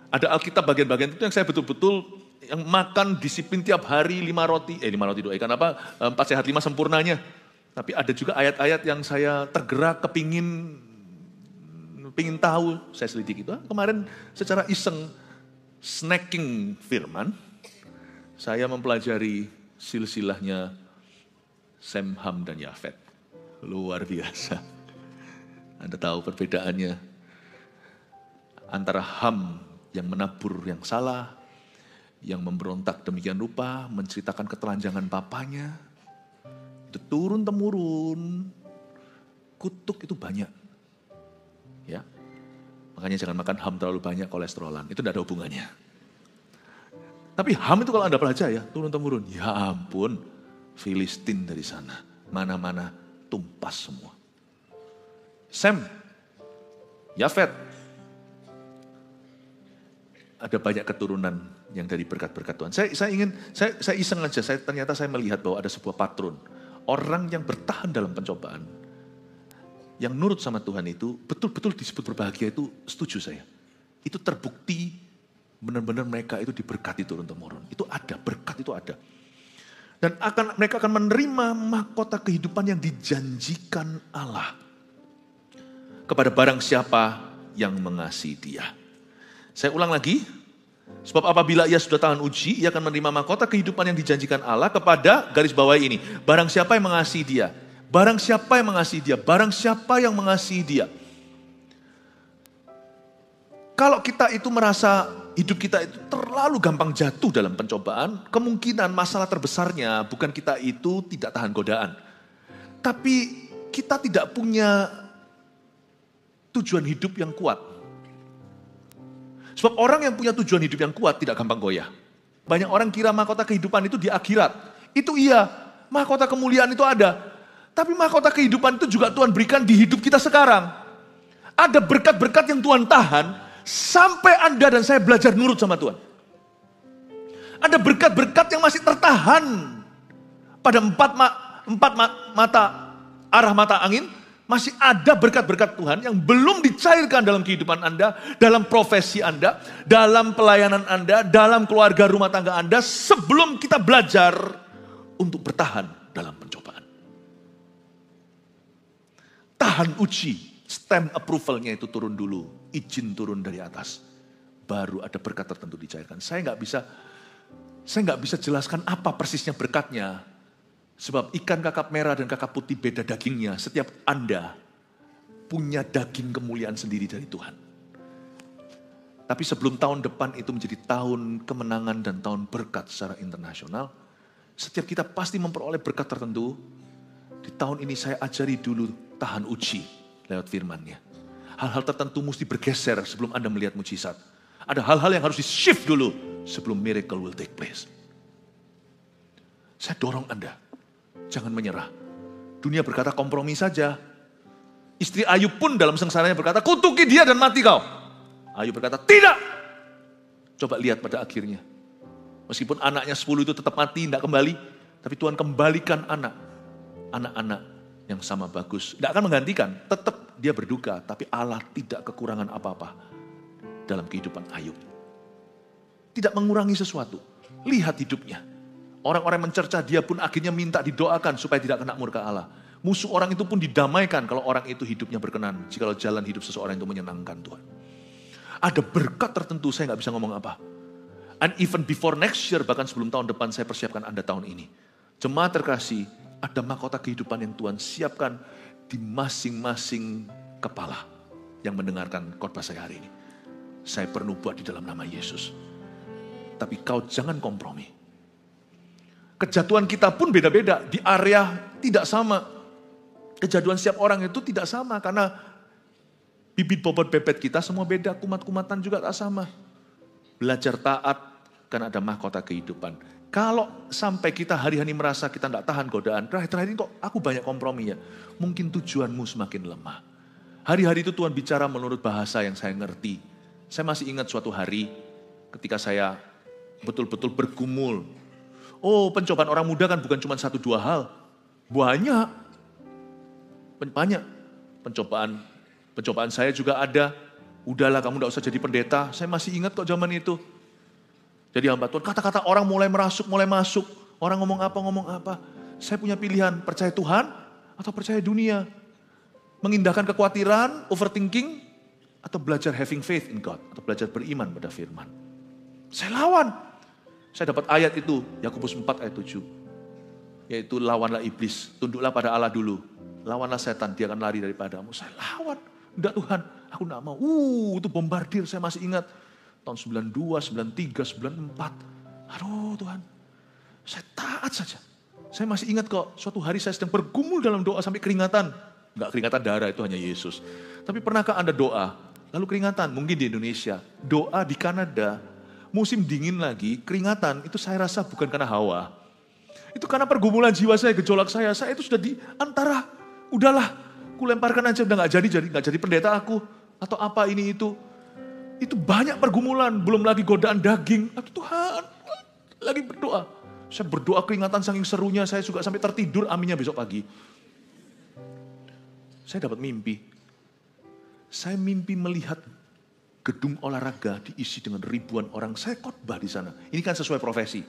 Ada Alkitab bagian-bagian itu yang saya betul-betul yang makan disiplin tiap hari 5 roti doa, ikan apa, 4 sehat 5 sempurnanya. Tapi ada juga ayat-ayat yang saya tergerak kepingin tahu, saya selidiki itu. Kemarin secara iseng snacking firman, saya mempelajari silsilahnya Sem, Ham, dan Yafet. Luar biasa. Anda tahu perbedaannya antara Ham yang menabur yang salah, yang memberontak demikian rupa, menceritakan ketelanjangan papanya, itu turun-temurun, kutuk itu banyak. Ya, makanya jangan makan ham terlalu banyak, kolesterolan, itu tidak ada hubungannya. Tapi Ham itu kalau Anda pelajari ya, turun-temurun. Ya ampun, Filistin dari sana. Mana-mana tumpas semua. Sem, Yafet. Ada banyak keturunan yang dari berkat-berkat Tuhan. Saya iseng aja, ternyata saya melihat bahwa ada sebuah patron. Orang yang bertahan dalam pencobaan, yang nurut sama Tuhan itu, betul-betul disebut berbahagia itu, setuju saya. Itu terbukti benar-benar mereka itu diberkati turun-temurun. Itu ada, berkat itu ada. Dan mereka akan menerima mahkota kehidupan yang dijanjikan Allah kepada barang siapa yang mengasihi Dia. Saya ulang lagi, sebab apabila ia sudah tahan uji, ia akan menerima mahkota kehidupan yang dijanjikan Allah kepada, garis bawah ini, barang siapa yang mengasihi Dia. Barang siapa yang mengasihi Dia, barang siapa yang mengasihi Dia. Kalau kita itu merasa hidup kita itu terlalu gampang jatuh dalam pencobaan, kemungkinan masalah terbesarnya bukan kita itu tidak tahan godaan. Tapi kita tidak punya tujuan hidup yang kuat. Sebab orang yang punya tujuan hidup yang kuat tidak gampang goyah. Banyak orang kira mahkota kehidupan itu di akhirat. Itu iya, mahkota kemuliaan itu ada. Tapi mahkota kehidupan itu juga Tuhan berikan di hidup kita sekarang. Ada berkat-berkat yang Tuhan tahan, sampai Anda dan saya belajar nurut sama Tuhan. Ada berkat-berkat yang masih tertahan pada arah mata angin. Masih ada berkat-berkat Tuhan yang belum dicairkan dalam kehidupan Anda, dalam profesi Anda, dalam pelayanan Anda, dalam keluarga rumah tangga Anda, sebelum kita belajar untuk bertahan dalam pencobaan. Tahan uji, stamp approval-nya itu turun dulu, izin turun dari atas, baru ada berkat tertentu dicairkan. Saya nggak bisa jelaskan apa persisnya berkatnya. Sebab ikan kakap merah dan kakap putih beda dagingnya. Setiap Anda punya daging kemuliaan sendiri dari Tuhan. Tapi sebelum tahun depan itu menjadi tahun kemenangan dan tahun berkat secara internasional, setiap kita pasti memperoleh berkat tertentu. Di tahun ini saya ajari dulu tahan uji lewat firman-Nya. Hal-hal tertentu mesti bergeser sebelum Anda melihat mujizat. Ada hal-hal yang harus di-shift dulu sebelum miracle will take place. Saya dorong Anda. Jangan menyerah. Dunia berkata kompromi saja. Istri Ayub pun dalam sengsaranya berkata, kutuki dia dan mati kau. Ayub berkata, tidak. Coba lihat pada akhirnya. Meskipun anaknya 10 itu tetap mati, tidak kembali. Tapi Tuhan kembalikan anak-anak yang sama bagus. Tidak akan menggantikan, tetap dia berduka. Tapi Allah tidak kekurangan apa-apa dalam kehidupan Ayub. Tidak mengurangi sesuatu. Lihat hidupnya. Orang-orang mencerca dia pun akhirnya minta didoakan supaya tidak kena murka Allah. Musuh orang itu pun didamaikan kalau orang itu hidupnya berkenan. Jikalau jalan hidup seseorang itu menyenangkan Tuhan. Ada berkat tertentu, saya nggak bisa ngomong apa. And even before next year, bahkan sebelum tahun depan saya persiapkan Anda tahun ini. Jemaat terkasih, ada mahkota kehidupan yang Tuhan siapkan di masing-masing kepala yang mendengarkan khotbah saya hari ini. Saya perlu buat di dalam nama Yesus. Tapi kau jangan kompromi. Kejatuhan kita pun beda-beda, di area tidak sama. Kejatuhan setiap orang itu tidak sama, karena bibit bobot bebet kita semua beda, kumat-kumatan juga tak sama. Belajar taat, karena ada mahkota kehidupan. Kalau sampai kita hari-hari merasa kita tidak tahan godaan, terakhir-terakhir ini kok aku banyak komprominya. Mungkin tujuanmu semakin lemah. Hari-hari itu Tuhan bicara menurut bahasa yang saya ngerti. Saya masih ingat suatu hari ketika saya betul-betul bergumul. Oh, pencobaan orang muda kan bukan cuma 1-2 hal. Banyak. Banyak. Pencobaan saya juga ada. Udahlah kamu gak usah jadi pendeta. Saya masih ingat kok zaman itu. Jadi hamba Tuhan, kata-kata orang mulai masuk. Orang ngomong apa. Saya punya pilihan, percaya Tuhan atau percaya dunia. Mengindahkan kekhawatiran, overthinking, atau belajar having faith in God. Atau belajar beriman pada firman. Saya lawan. Saya dapat ayat itu, Yakobus 4 ayat 7. Yaitu lawanlah iblis, tunduklah pada Allah dulu. Lawanlah setan, dia akan lari daripadamu. Saya lawan. Enggak Tuhan, aku enggak mau. Itu bombardir, saya masih ingat. Tahun 92, 93, 94. Aduh Tuhan, saya taat saja. Saya masih ingat kok, suatu hari saya sedang bergumul dalam doa sampai keringatan. Enggak keringatan darah, itu hanya Yesus. Tapi pernahkah Anda doa, lalu keringatan? Mungkin di Indonesia, doa di Kanada, musim dingin lagi, keringatan, itu saya rasa bukan karena hawa. Itu karena pergumulan jiwa saya, gejolak saya itu sudah di antara, udahlah, ku lemparkan aja, udah gak jadi pendeta aku, atau apa ini itu. Itu banyak pergumulan, belum lagi godaan daging. Aduh Tuhan, lagi berdoa. Saya berdoa keringatan saking serunya, saya juga sampai tertidur, aminnya besok pagi. Saya dapat mimpi. Saya mimpi melihat gedung olahraga diisi dengan ribuan orang. Saya khotbah di sana. Ini kan sesuai profesi.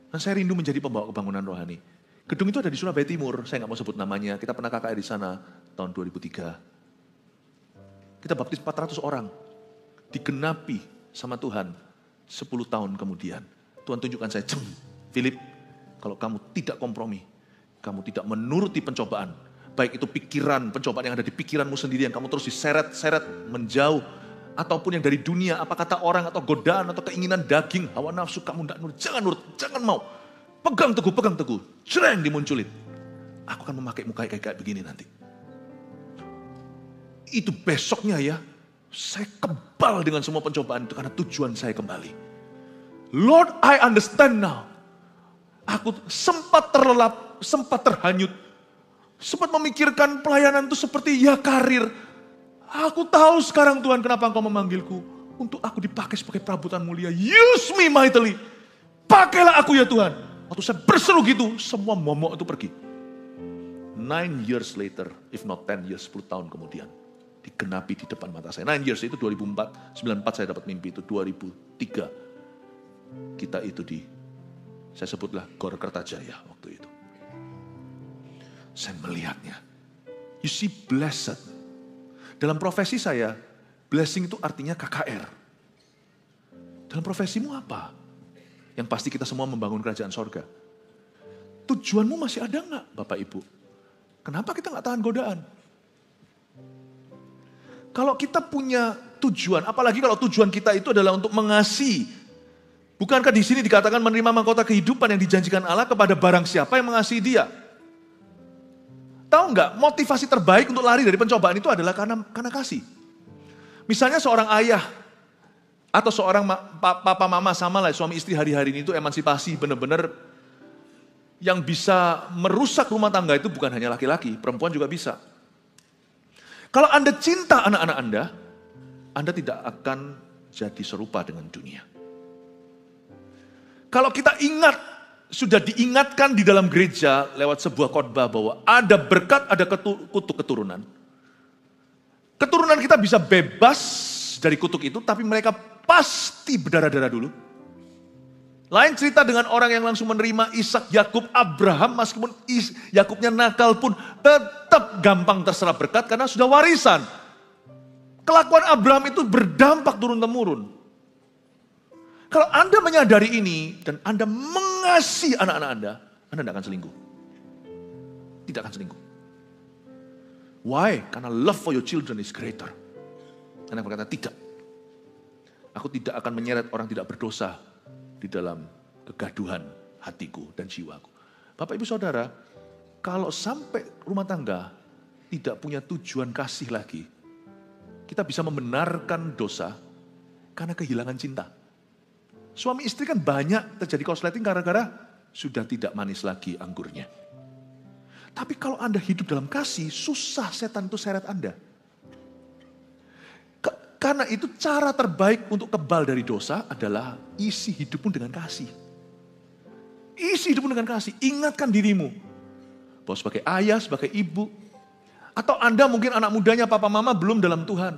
Dan saya rindu menjadi pembawa kebangunan rohani. Gedung itu ada di Surabaya Timur. Saya nggak mau sebut namanya. Kita pernah KKR di sana tahun 2003. Kita baptis 400 orang. Digenapi sama Tuhan 10 tahun kemudian. Tuhan tunjukkan saya, Philip, kalau kamu tidak kompromi, kamu tidak menuruti pencobaan, baik itu pikiran, pencobaan yang ada di pikiranmu sendiri, yang kamu terus diseret-seret menjauh, ataupun yang dari dunia, apa kata orang, atau godaan, atau keinginan daging, hawa nafsu, kamu tidak nurut, jangan mau. Pegang teguh, cereng dimunculin. Aku akan memakai muka kayak begini nanti. Itu besoknya ya, saya kebal dengan semua pencobaan itu karena tujuan saya kembali. Lord, I understand now. Aku sempat terlelap, sempat terhanyut. Sempat memikirkan pelayanan itu seperti ya karir. Aku tahu sekarang Tuhan kenapa Engkau memanggilku. Untuk aku dipakai sebagai perabotan mulia. Use me mightily. Pakailah aku ya Tuhan. Waktu saya berseru gitu, semua momok itu pergi. 9 years later, if not 10 years, 10 tahun kemudian. Digenapi di depan mata saya. 9 years itu 2004, 94 saya dapat mimpi itu, 2003. Kita itu saya sebutlah Gor Kertajaya waktu itu. Saya melihatnya. You see blessed. Dalam profesi saya, blessing itu artinya KKR. Dalam profesimu apa? Yang pasti kita semua membangun kerajaan sorga. Tujuanmu masih ada nggak Bapak Ibu? Kenapa kita nggak tahan godaan? Kalau kita punya tujuan, apalagi kalau tujuan kita itu adalah untuk mengasihi. Bukankah di sini dikatakan menerima mahkota kehidupan yang dijanjikan Allah kepada barang siapa yang mengasihi dia? Tahu nggak, motivasi terbaik untuk lari dari pencobaan itu adalah karena kasih. Misalnya seorang ayah atau seorang papa mama sama lah, suami istri hari-hari ini itu emansipasi benar-benar yang bisa merusak rumah tangga itu bukan hanya laki-laki, perempuan juga bisa. Kalau Anda cinta anak-anak Anda tidak akan jadi serupa dengan dunia. Kalau kita ingat, sudah diingatkan di dalam gereja lewat sebuah khotbah bahwa ada berkat, ada kutuk keturunan. Keturunan kita bisa bebas dari kutuk itu, tapi mereka pasti berdarah-darah dulu. Lain cerita dengan orang yang langsung menerima Ishak, Yakub, Abraham, meskipun Yakubnya nakal pun tetap gampang terserap berkat karena sudah warisan. Kelakuan Abraham itu berdampak turun-temurun. Kalau Anda menyadari ini dan Anda mengasihi anak-anak Anda tidak akan selingkuh. Tidak akan selingkuh. Why? Karena love for your children is greater. Anda berkata tidak. Aku tidak akan menyeret orang tidak berdosa di dalam kegaduhan hatiku dan jiwaku. Bapak Ibu Saudara, kalau sampai rumah tangga tidak punya tujuan kasih lagi, kita bisa membenarkan dosa karena kehilangan cinta. Suami istri kan banyak terjadi korsleting gara-gara sudah tidak manis lagi anggurnya. Tapi kalau Anda hidup dalam kasih, susah setan itu seret Anda. Karena itu cara terbaik untuk kebal dari dosa adalah isi hidupmu dengan kasih. isi hidupmu dengan kasih. Ingatkan dirimu. Bahwa sebagai ayah, sebagai ibu. Atau Anda mungkin anak mudanya papa mama belum dalam Tuhan.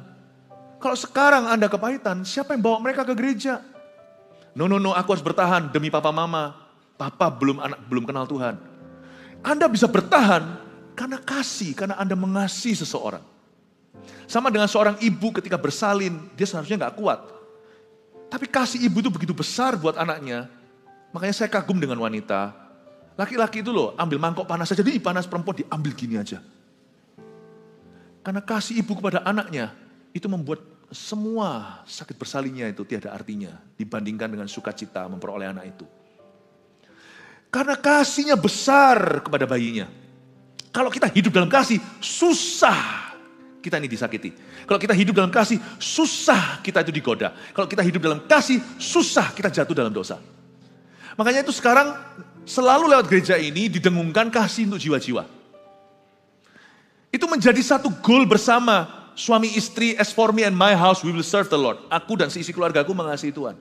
Kalau sekarang Anda kepahitan, siapa yang bawa mereka ke gereja? No, aku harus bertahan demi papa mama. Papa belum kenal Tuhan. Anda bisa bertahan karena kasih, karena Anda mengasihi seseorang. Sama dengan seorang ibu ketika bersalin, dia seharusnya gak kuat. Tapi kasih ibu itu begitu besar buat anaknya. Makanya saya kagum dengan wanita. Laki-laki itu loh, ambil mangkok panas saja, jadi panas, perempuan diambil gini aja. Karena kasih ibu kepada anaknya, itu membuat semua sakit bersalinnya itu tiada artinya. Dibandingkan dengan sukacita memperoleh anak itu. Karena kasihnya besar kepada bayinya. Kalau kita hidup dalam kasih, susah kita ini disakiti. Kalau kita hidup dalam kasih, susah kita itu digoda. Kalau kita hidup dalam kasih, susah kita jatuh dalam dosa. Makanya itu sekarang selalu lewat gereja ini didengungkan kasih untuk jiwa-jiwa. Itu menjadi satu goal bersama suami istri, as for me and my house we will serve the Lord. Aku dan seisi keluargaku mengasihi Tuhan.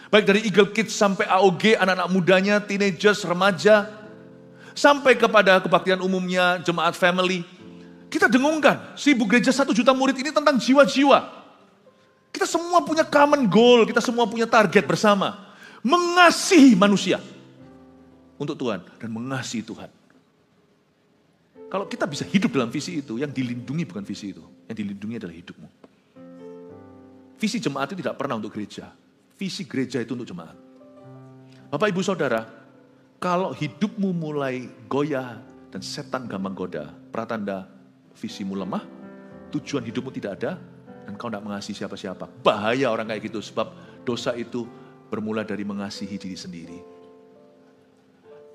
Baik dari Eagle Kids sampai AOG, anak-anak mudanya, teenagers, remaja, sampai kepada kebaktian umumnya, jemaat family. Kita dengungkan, sibuk gereja 1 juta murid ini tentang jiwa-jiwa. Kita semua punya common goal, kita semua punya target bersama. Mengasihi manusia untuk Tuhan dan mengasihi Tuhan. Kalau kita bisa hidup dalam visi itu, yang dilindungi bukan visi itu. Yang dilindungi adalah hidupmu. Visi jemaat itu tidak pernah untuk gereja. Visi gereja itu untuk jemaat. Bapak, Ibu, Saudara, kalau hidupmu mulai goyah dan setan gampang goda, pratanda visimu lemah, tujuan hidupmu tidak ada, dan kau tidak mengasihi siapa-siapa. Bahaya orang kayak gitu, sebab dosa itu bermula dari mengasihi diri sendiri.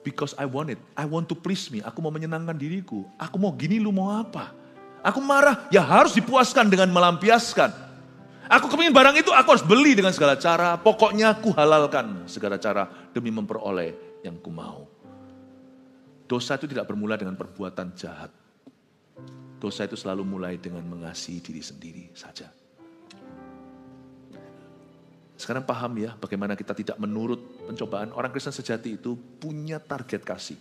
Because I want it, I want to please me, aku mau menyenangkan diriku, aku mau gini, lu mau apa? Aku marah, ya harus dipuaskan dengan melampiaskan. Aku kepingin barang itu, aku harus beli dengan segala cara, pokoknya aku halalkan segala cara demi memperoleh yang ku mau. Dosa itu tidak bermula dengan perbuatan jahat. Dosa itu selalu mulai dengan mengasihi diri sendiri saja. Sekarang paham ya bagaimana kita tidak menurut pencobaan. Orang Kristen sejati itu punya target kasih.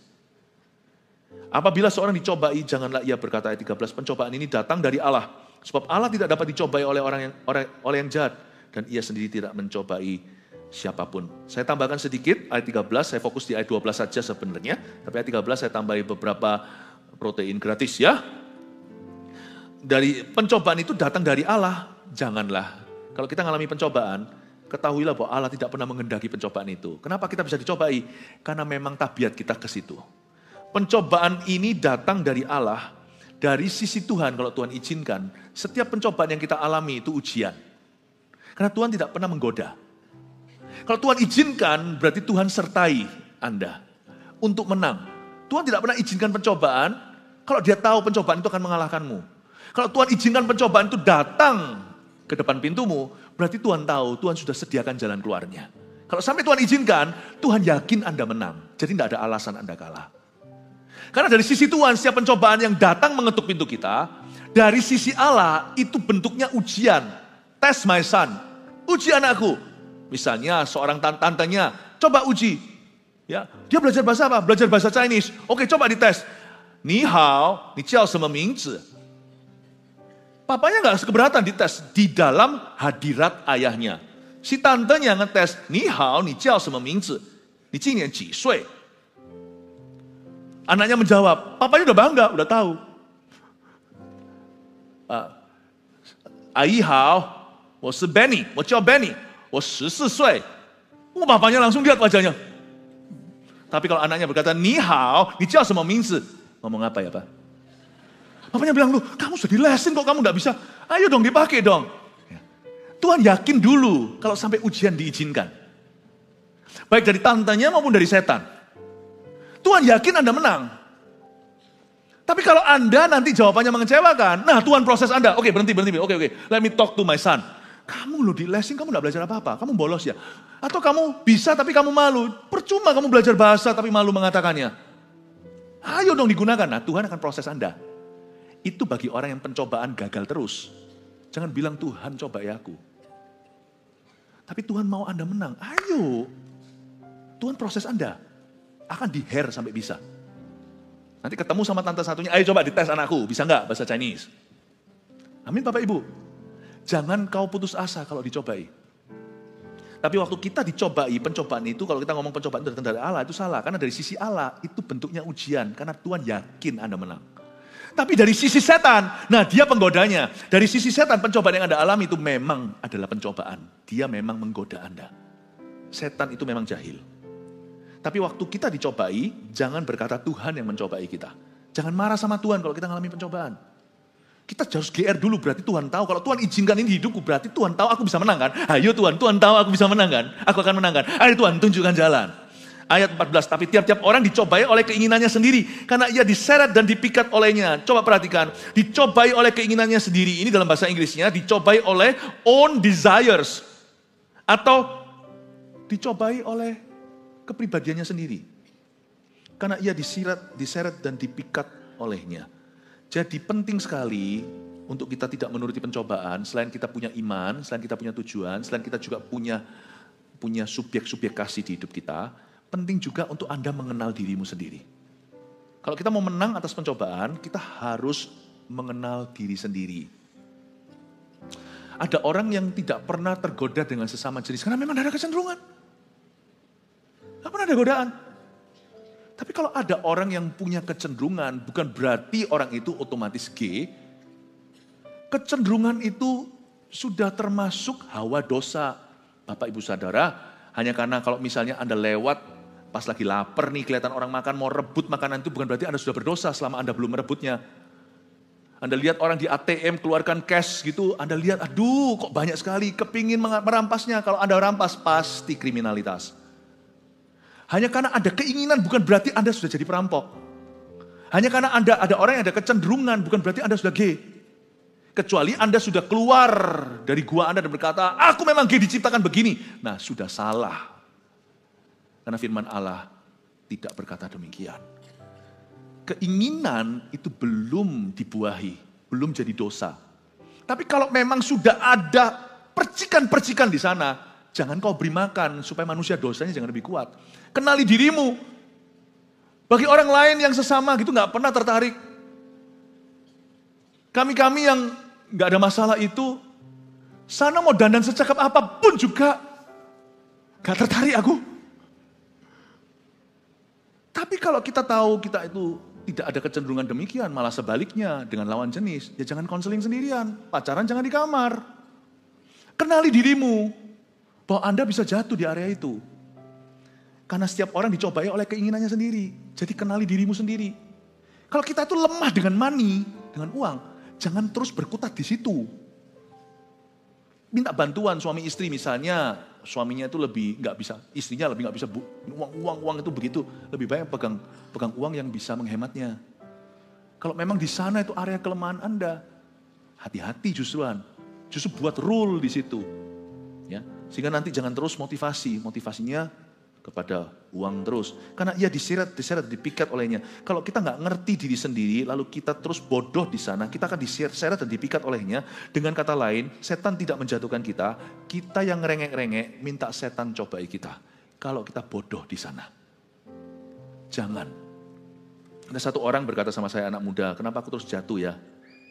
Apabila seorang dicobai, janganlah ia berkata ayat 13, pencobaan ini datang dari Allah. Sebab Allah tidak dapat dicobai oleh oleh yang jahat. Dan ia sendiri tidak mencobai siapapun. Saya tambahkan sedikit, ayat 13, saya fokus di ayat 12 saja sebenarnya. Tapi ayat 13 saya tambahi beberapa protein gratis ya. Dari pencobaan itu datang dari Allah, janganlah. Kalau kita mengalami pencobaan, ketahuilah bahwa Allah tidak pernah menghendaki pencobaan itu. Kenapa kita bisa dicobai? Karena memang tabiat kita ke situ. Pencobaan ini datang dari Allah, dari sisi Tuhan kalau Tuhan izinkan. Setiap pencobaan yang kita alami itu ujian. Karena Tuhan tidak pernah menggoda. Kalau Tuhan izinkan, berarti Tuhan sertai Anda untuk menang. Tuhan tidak pernah izinkan pencobaan, kalau dia tahu pencobaan itu akan mengalahkanmu. Kalau Tuhan izinkan pencobaan itu datang ke depan pintumu, berarti Tuhan tahu, Tuhan sudah sediakan jalan keluarnya. Kalau sampai Tuhan izinkan, Tuhan yakin Anda menang. Jadi tidak ada alasan Anda kalah. Karena dari sisi Tuhan, setiap pencobaan yang datang mengetuk pintu kita, dari sisi Allah, itu bentuknya ujian. Test my son, uji anakku. Misalnya seorang tantenya, coba uji. Ya, dia belajar bahasa apa? Belajar bahasa Chinese. Oke, coba dites. Ni hao, ni jiao seme mingzi? Papanya gak keberatan dites di dalam hadirat ayahnya. Si tantenya ngetes, ni hao, ni jiao seme mingzi? Ni jinian ji sui? Anaknya menjawab, papanya udah bangga, udah tahu. Ai hao, wo shi Benny, wo jiao Benny, wo 14 岁. Papanya langsung lihat wajahnya. Tapi kalau anaknya berkata, ni hao, ni jiao seme mingzi? Ngomong apa ya Pak? Papanya bilang, lu kamu sudah dilesin kok kamu gak bisa. Ayo dong dipakai dong. Tuhan yakin dulu kalau sampai ujian diizinkan. Baik dari tantenya maupun dari setan. Tuhan yakin Anda menang. Tapi kalau Anda nanti jawabannya mengecewakan, nah Tuhan proses Anda. Oke, berhenti. Oke. Let me talk to my son. Kamu lo di lesin, kamu gak belajar apa-apa. Kamu bolos ya. Atau kamu bisa tapi kamu malu. Percuma kamu belajar bahasa tapi malu mengatakannya. Ayo dong digunakan. Nah Tuhan akan proses Anda. Itu bagi orang yang pencobaan gagal terus. Jangan bilang Tuhan cobai aku. Tapi Tuhan mau Anda menang. Ayo. Tuhan proses Anda. Akan diher sampai bisa. Nanti ketemu sama tante satunya, ayo coba dites anakku, bisa nggak bahasa Chinese? Amin Bapak Ibu. Jangan kau putus asa kalau dicobai. Tapi waktu kita dicobai, pencobaan itu, kalau kita ngomong pencobaan itu datang dari Allah, itu salah. Karena dari sisi Allah, itu bentuknya ujian. Karena Tuhan yakin Anda menang. Tapi dari sisi setan, nah dia penggodanya. Dari sisi setan, pencobaan yang Anda alami itu memang adalah pencobaan. Dia memang menggoda Anda. Setan itu memang jahil. Tapi waktu kita dicobai, jangan berkata Tuhan yang mencobai kita. Jangan marah sama Tuhan kalau kita mengalami pencobaan. Kita harus GR dulu, berarti Tuhan tahu. Kalau Tuhan izinkan ini hidupku, berarti Tuhan tahu aku bisa menang kan? Ayo Tuhan tahu aku bisa menang kan? Aku akan menang kan? Ayo Tuhan, tunjukkan jalan. Ayat 14, tapi tiap-tiap orang dicobai oleh keinginannya sendiri. Karena ia diseret dan dipikat olehnya. Coba perhatikan, dicobai oleh keinginannya sendiri. Ini dalam bahasa Inggrisnya, dicobai oleh own desires. Atau dicobai oleh kepribadiannya sendiri. Karena ia diseret dan dipikat olehnya. Jadi penting sekali untuk kita tidak menuruti pencobaan, selain kita punya iman, selain kita punya tujuan, selain kita juga punya subjek-subjek kasih di hidup kita, penting juga untuk Anda mengenal dirimu sendiri. Kalau kita mau menang atas pencobaan, kita harus mengenal diri sendiri. Ada orang yang tidak pernah tergoda dengan sesama jenis, karena memang ada kecenderungan. Tidak pernah ada godaan. Tapi kalau ada orang yang punya kecenderungan, bukan berarti orang itu otomatis gay. Kecenderungan itu sudah termasuk hawa dosa. Bapak Ibu Saudara, hanya karena kalau misalnya Anda lewat, pas lagi lapar nih, kelihatan orang makan, mau rebut makanan itu bukan berarti Anda sudah berdosa selama Anda belum merebutnya. Anda lihat orang di ATM keluarkan cash gitu, Anda lihat, aduh kok banyak sekali, kepingin merampasnya. Kalau Anda rampas, pasti kriminalitas. Hanya karena ada keinginan bukan berarti Anda sudah jadi perampok. Hanya karena ada orang yang ada kecenderungan bukan berarti Anda sudah gay. Kecuali Anda sudah keluar dari gua Anda dan berkata, aku memang gay diciptakan begini. Nah sudah salah. Karena firman Allah tidak berkata demikian. Keinginan itu belum dibuahi, belum jadi dosa. Tapi kalau memang sudah ada percikan-percikan di sana, jangan kau beri makan supaya manusia dosanya jangan lebih kuat. Kenali dirimu. Bagi orang lain yang sesama gitu gak pernah tertarik. Kami yang gak ada masalah itu, sana mau dandan secakap apapun juga gak tertarik aku. Tapi kalau kita tahu kita itu tidak ada kecenderungan demikian, malah sebaliknya dengan lawan jenis, ya jangan konseling sendirian, pacaran jangan di kamar. Kenali dirimu, bahwa Anda bisa jatuh di area itu. Karena setiap orang dicobai oleh keinginannya sendiri. Jadi kenali dirimu sendiri. Kalau kita itu lemah dengan money, dengan uang, jangan terus berkutat di situ. Minta bantuan suami istri misalnya, suaminya itu lebih nggak bisa, istrinya lebih nggak bisa uang itu begitu, lebih banyak pegang uang yang bisa menghematnya. Kalau memang di sana itu area kelemahan Anda, hati-hati justru buat rule di situ, ya sehingga nanti jangan terus motivasinya kepada uang terus. Karena ia diseret, dipikat olehnya. Kalau kita nggak ngerti diri sendiri, lalu kita terus bodoh di sana, kita akan diseret dan dipikat olehnya. Dengan kata lain, setan tidak menjatuhkan kita, kita yang ngerengek-rengek, minta setan cobai kita. Kalau kita bodoh di sana. Jangan. Ada satu orang berkata sama saya, anak muda, kenapa aku terus jatuh ya?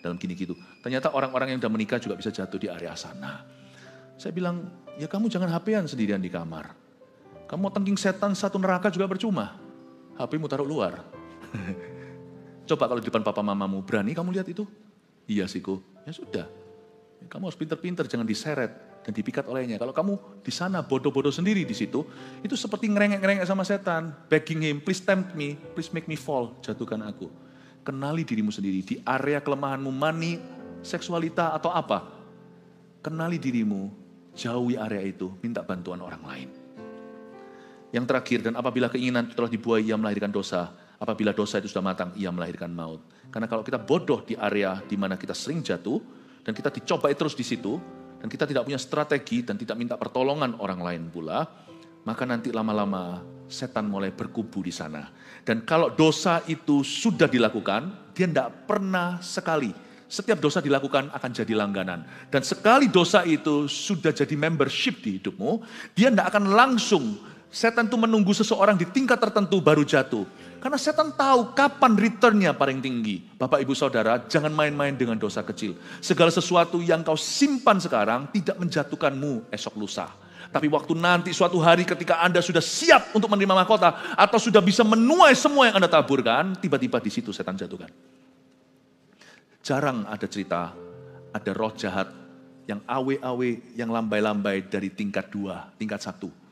Dalam gini gitu. Ternyata orang-orang yang udah menikah juga bisa jatuh di area sana. Saya bilang, ya kamu jangan HP-an sendirian di kamar. Kamu mau tengking setan satu neraka juga percuma. HP-mu taruh luar. Coba kalau di depan papa mamamu, berani kamu lihat itu? Iya sih kok. Ya sudah. Kamu harus pinter-pinter, jangan diseret dan dipikat olehnya. Kalau kamu di sana bodoh-bodoh sendiri di situ, itu seperti ngerengek-ngerengek sama setan. Begging him, please tempt me, please make me fall, jatuhkan aku. Kenali dirimu sendiri. Di area kelemahanmu, money, seksualita atau apa. Kenali dirimu, jauhi area itu, minta bantuan orang lain. Yang terakhir, dan apabila keinginan itu telah dibuai, ia melahirkan dosa. Apabila dosa itu sudah matang, ia melahirkan maut. Karena kalau kita bodoh di area di mana kita sering jatuh, dan kita dicobai terus di situ, dan kita tidak punya strategi, dan tidak minta pertolongan orang lain pula, maka nanti lama-lama setan mulai berkubu di sana. Dan kalau dosa itu sudah dilakukan, dia tidak pernah sekali. Setiap dosa dilakukan akan jadi langganan. Dan sekali dosa itu sudah jadi membership di hidupmu, dia tidak akan langsung Setan itu menunggu seseorang di tingkat tertentu baru jatuh. Karena setan tahu kapan returnnya paling tinggi. Bapak ibu saudara, jangan main-main dengan dosa kecil. Segala sesuatu yang kau simpan sekarang tidak menjatuhkanmu esok lusa. Tapi waktu nanti suatu hari ketika Anda sudah siap untuk menerima mahkota, atau sudah bisa menuai semua yang Anda taburkan, tiba-tiba di situ setan jatuhkan. Jarang ada cerita, ada roh jahat yang awe-awe, yang lambai-lambai dari tingkat 2, tingkat 1.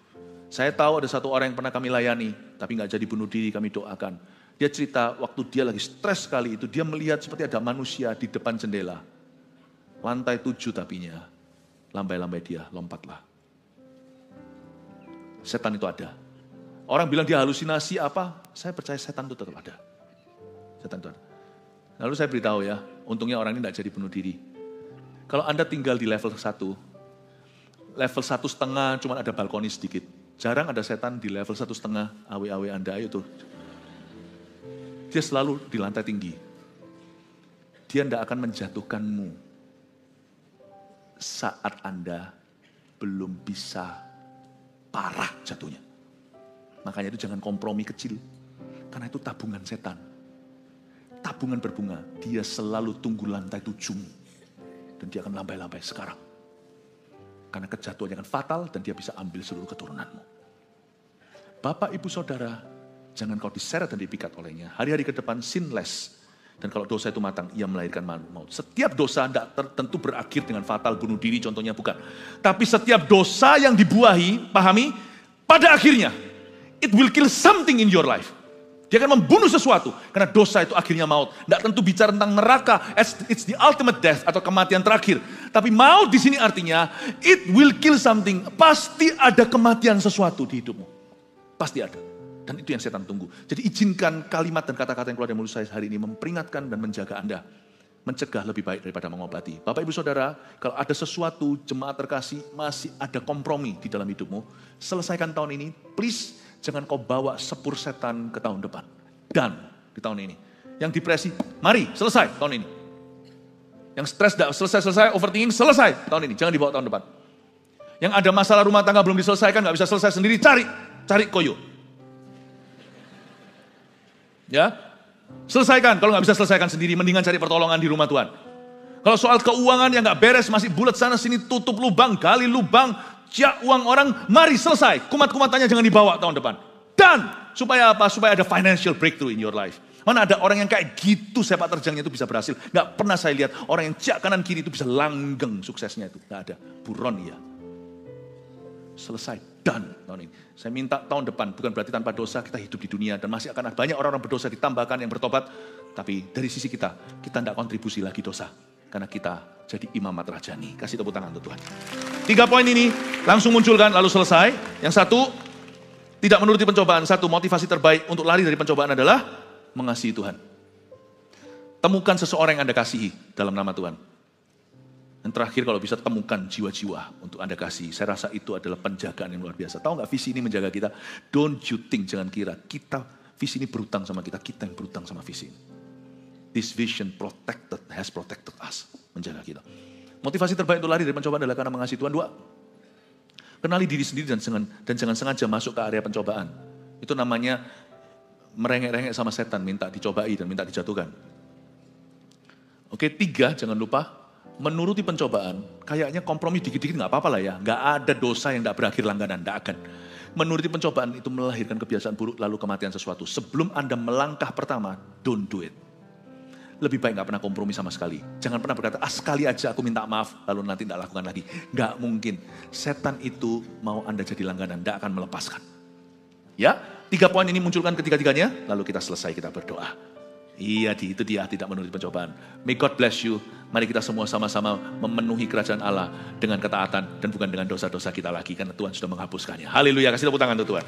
Saya tahu ada satu orang yang pernah kami layani, tapi nggak jadi bunuh diri, kami doakan. Dia cerita waktu dia lagi stres sekali itu, dia melihat seperti ada manusia di depan jendela. Lantai 7 tapinya, lambai-lambai dia, lompatlah. Setan itu ada. Orang bilang dia halusinasi apa, saya percaya setan itu tetap ada. Setan itu ada. Lalu saya beritahu ya, untungnya orang ini nggak jadi bunuh diri. Kalau Anda tinggal di level 1, level 1,5 cuma ada balkoni sedikit. Jarang ada setan di level 1,5, awe-awe Anda, ayo tuh. Dia selalu di lantai tinggi. Dia tidak akan menjatuhkanmu saat Anda belum bisa parah jatuhnya. Makanya itu jangan kompromi kecil. Karena itu tabungan setan. Tabungan berbunga, dia selalu tunggu lantai 7. Dan dia akan lambai-lambai sekarang. Karena kejatuhannya akan fatal dan dia bisa ambil seluruh keturunanmu. Bapak, ibu, saudara, jangan kau diseret dan dipikat olehnya. Hari-hari ke depan sinless. Dan kalau dosa itu matang, ia melahirkan maut. Setiap dosa tidak tentu berakhir dengan fatal, bunuh diri contohnya, bukan. Tapi setiap dosa yang dibuahi, pahami, pada akhirnya, it will kill something in your life. Dia akan membunuh sesuatu, karena dosa itu akhirnya maut. Tidak tentu bicara tentang neraka, it's the ultimate death, atau kematian terakhir. Tapi maut di sini artinya, it will kill something. Pasti ada kematian sesuatu di hidupmu. Pasti ada. Dan itu yang setan tunggu. Jadi izinkan kalimat dan kata-kata yang keluar dari mulut saya hari ini memperingatkan dan menjaga Anda. Mencegah lebih baik daripada mengobati. Bapak ibu saudara, kalau ada sesuatu jemaat terkasih masih ada kompromi di dalam hidupmu, selesaikan tahun ini, please. Jangan kau bawa sepur setan ke tahun depan. Dan di tahun ini. Yang depresi, mari selesai tahun ini. Yang stres tidak selesai, overthinking selesai tahun ini. Jangan dibawa tahun depan. Yang ada masalah rumah tangga belum diselesaikan, gak bisa selesai sendiri, cari koyo. Ya, selesaikan. Kalau gak bisa selesaikan sendiri, mendingan cari pertolongan di rumah Tuhan. Kalau soal keuangan yang gak beres, masih bulat sana sini, tutup lubang, gali lubang, ciak uang orang, mari selesai. Kumat-kumatannya jangan dibawa tahun depan. Dan supaya apa? Supaya ada financial breakthrough in your life. Mana ada orang yang kayak gitu sepak terjangnya itu bisa berhasil. Gak pernah saya lihat orang yang ciak kanan kiri itu bisa langgeng suksesnya itu. Gak ada. Buron ya. Selesai. Dan tahun ini. Saya minta tahun depan, bukan berarti tanpa dosa kita hidup di dunia. Dan masih akan ada banyak orang-orang berdosa ditambahkan yang bertobat. Tapi dari sisi kita tidak kontribusi lagi dosa. Karena kita jadi imamat rajani. Kasih tepuk tangan untuk Tuhan. 3 poin ini langsung munculkan lalu selesai. Yang satu, tidak menuruti pencobaan. 1, motivasi terbaik untuk lari dari pencobaan adalah mengasihi Tuhan. Temukan seseorang yang Anda kasihi dalam nama Tuhan. Dan terakhir kalau bisa temukan jiwa-jiwa untuk Anda kasih. Saya rasa itu adalah penjagaan yang luar biasa. Tahu nggak visi ini menjaga kita? Don't you think, jangan kira. Visi ini berutang sama kita. Kita yang berutang sama visi ini. This vision has protected us. Menjaga kita. Motivasi terbaik untuk lari dari pencobaan adalah karena mengasihi Tuhan. 2, kenali diri sendiri dan jangan sengaja masuk ke area pencobaan. Itu namanya merengek-rengek sama setan. Minta dicobai dan minta dijatuhkan. Oke, 3, jangan lupa. Menuruti pencobaan, kayaknya kompromi dikit-dikit gak apa-apa lah ya. Gak ada dosa yang gak berakhir langganan, gak akan. Menuruti pencobaan itu melahirkan kebiasaan buruk lalu kematian sesuatu. Sebelum Anda melangkah pertama, don't do it. Lebih baik gak pernah kompromi sama sekali. Jangan pernah berkata, sekali aja aku minta maaf, lalu nanti gak lakukan lagi. Gak mungkin. Setan itu mau Anda jadi langganan, gak akan melepaskan. Ya, 3 poin ini munculkan ketiga-tiganya, lalu kita selesai, kita berdoa. Iya, itu dia tidak menuruti pencobaan. May God bless you. Mari kita semua sama-sama memenuhi kerajaan Allah dengan ketaatan dan bukan dengan dosa-dosa kita lagi. Karena Tuhan sudah menghapuskannya. Haleluya, kasih tepuk tangan untuk Tuhan.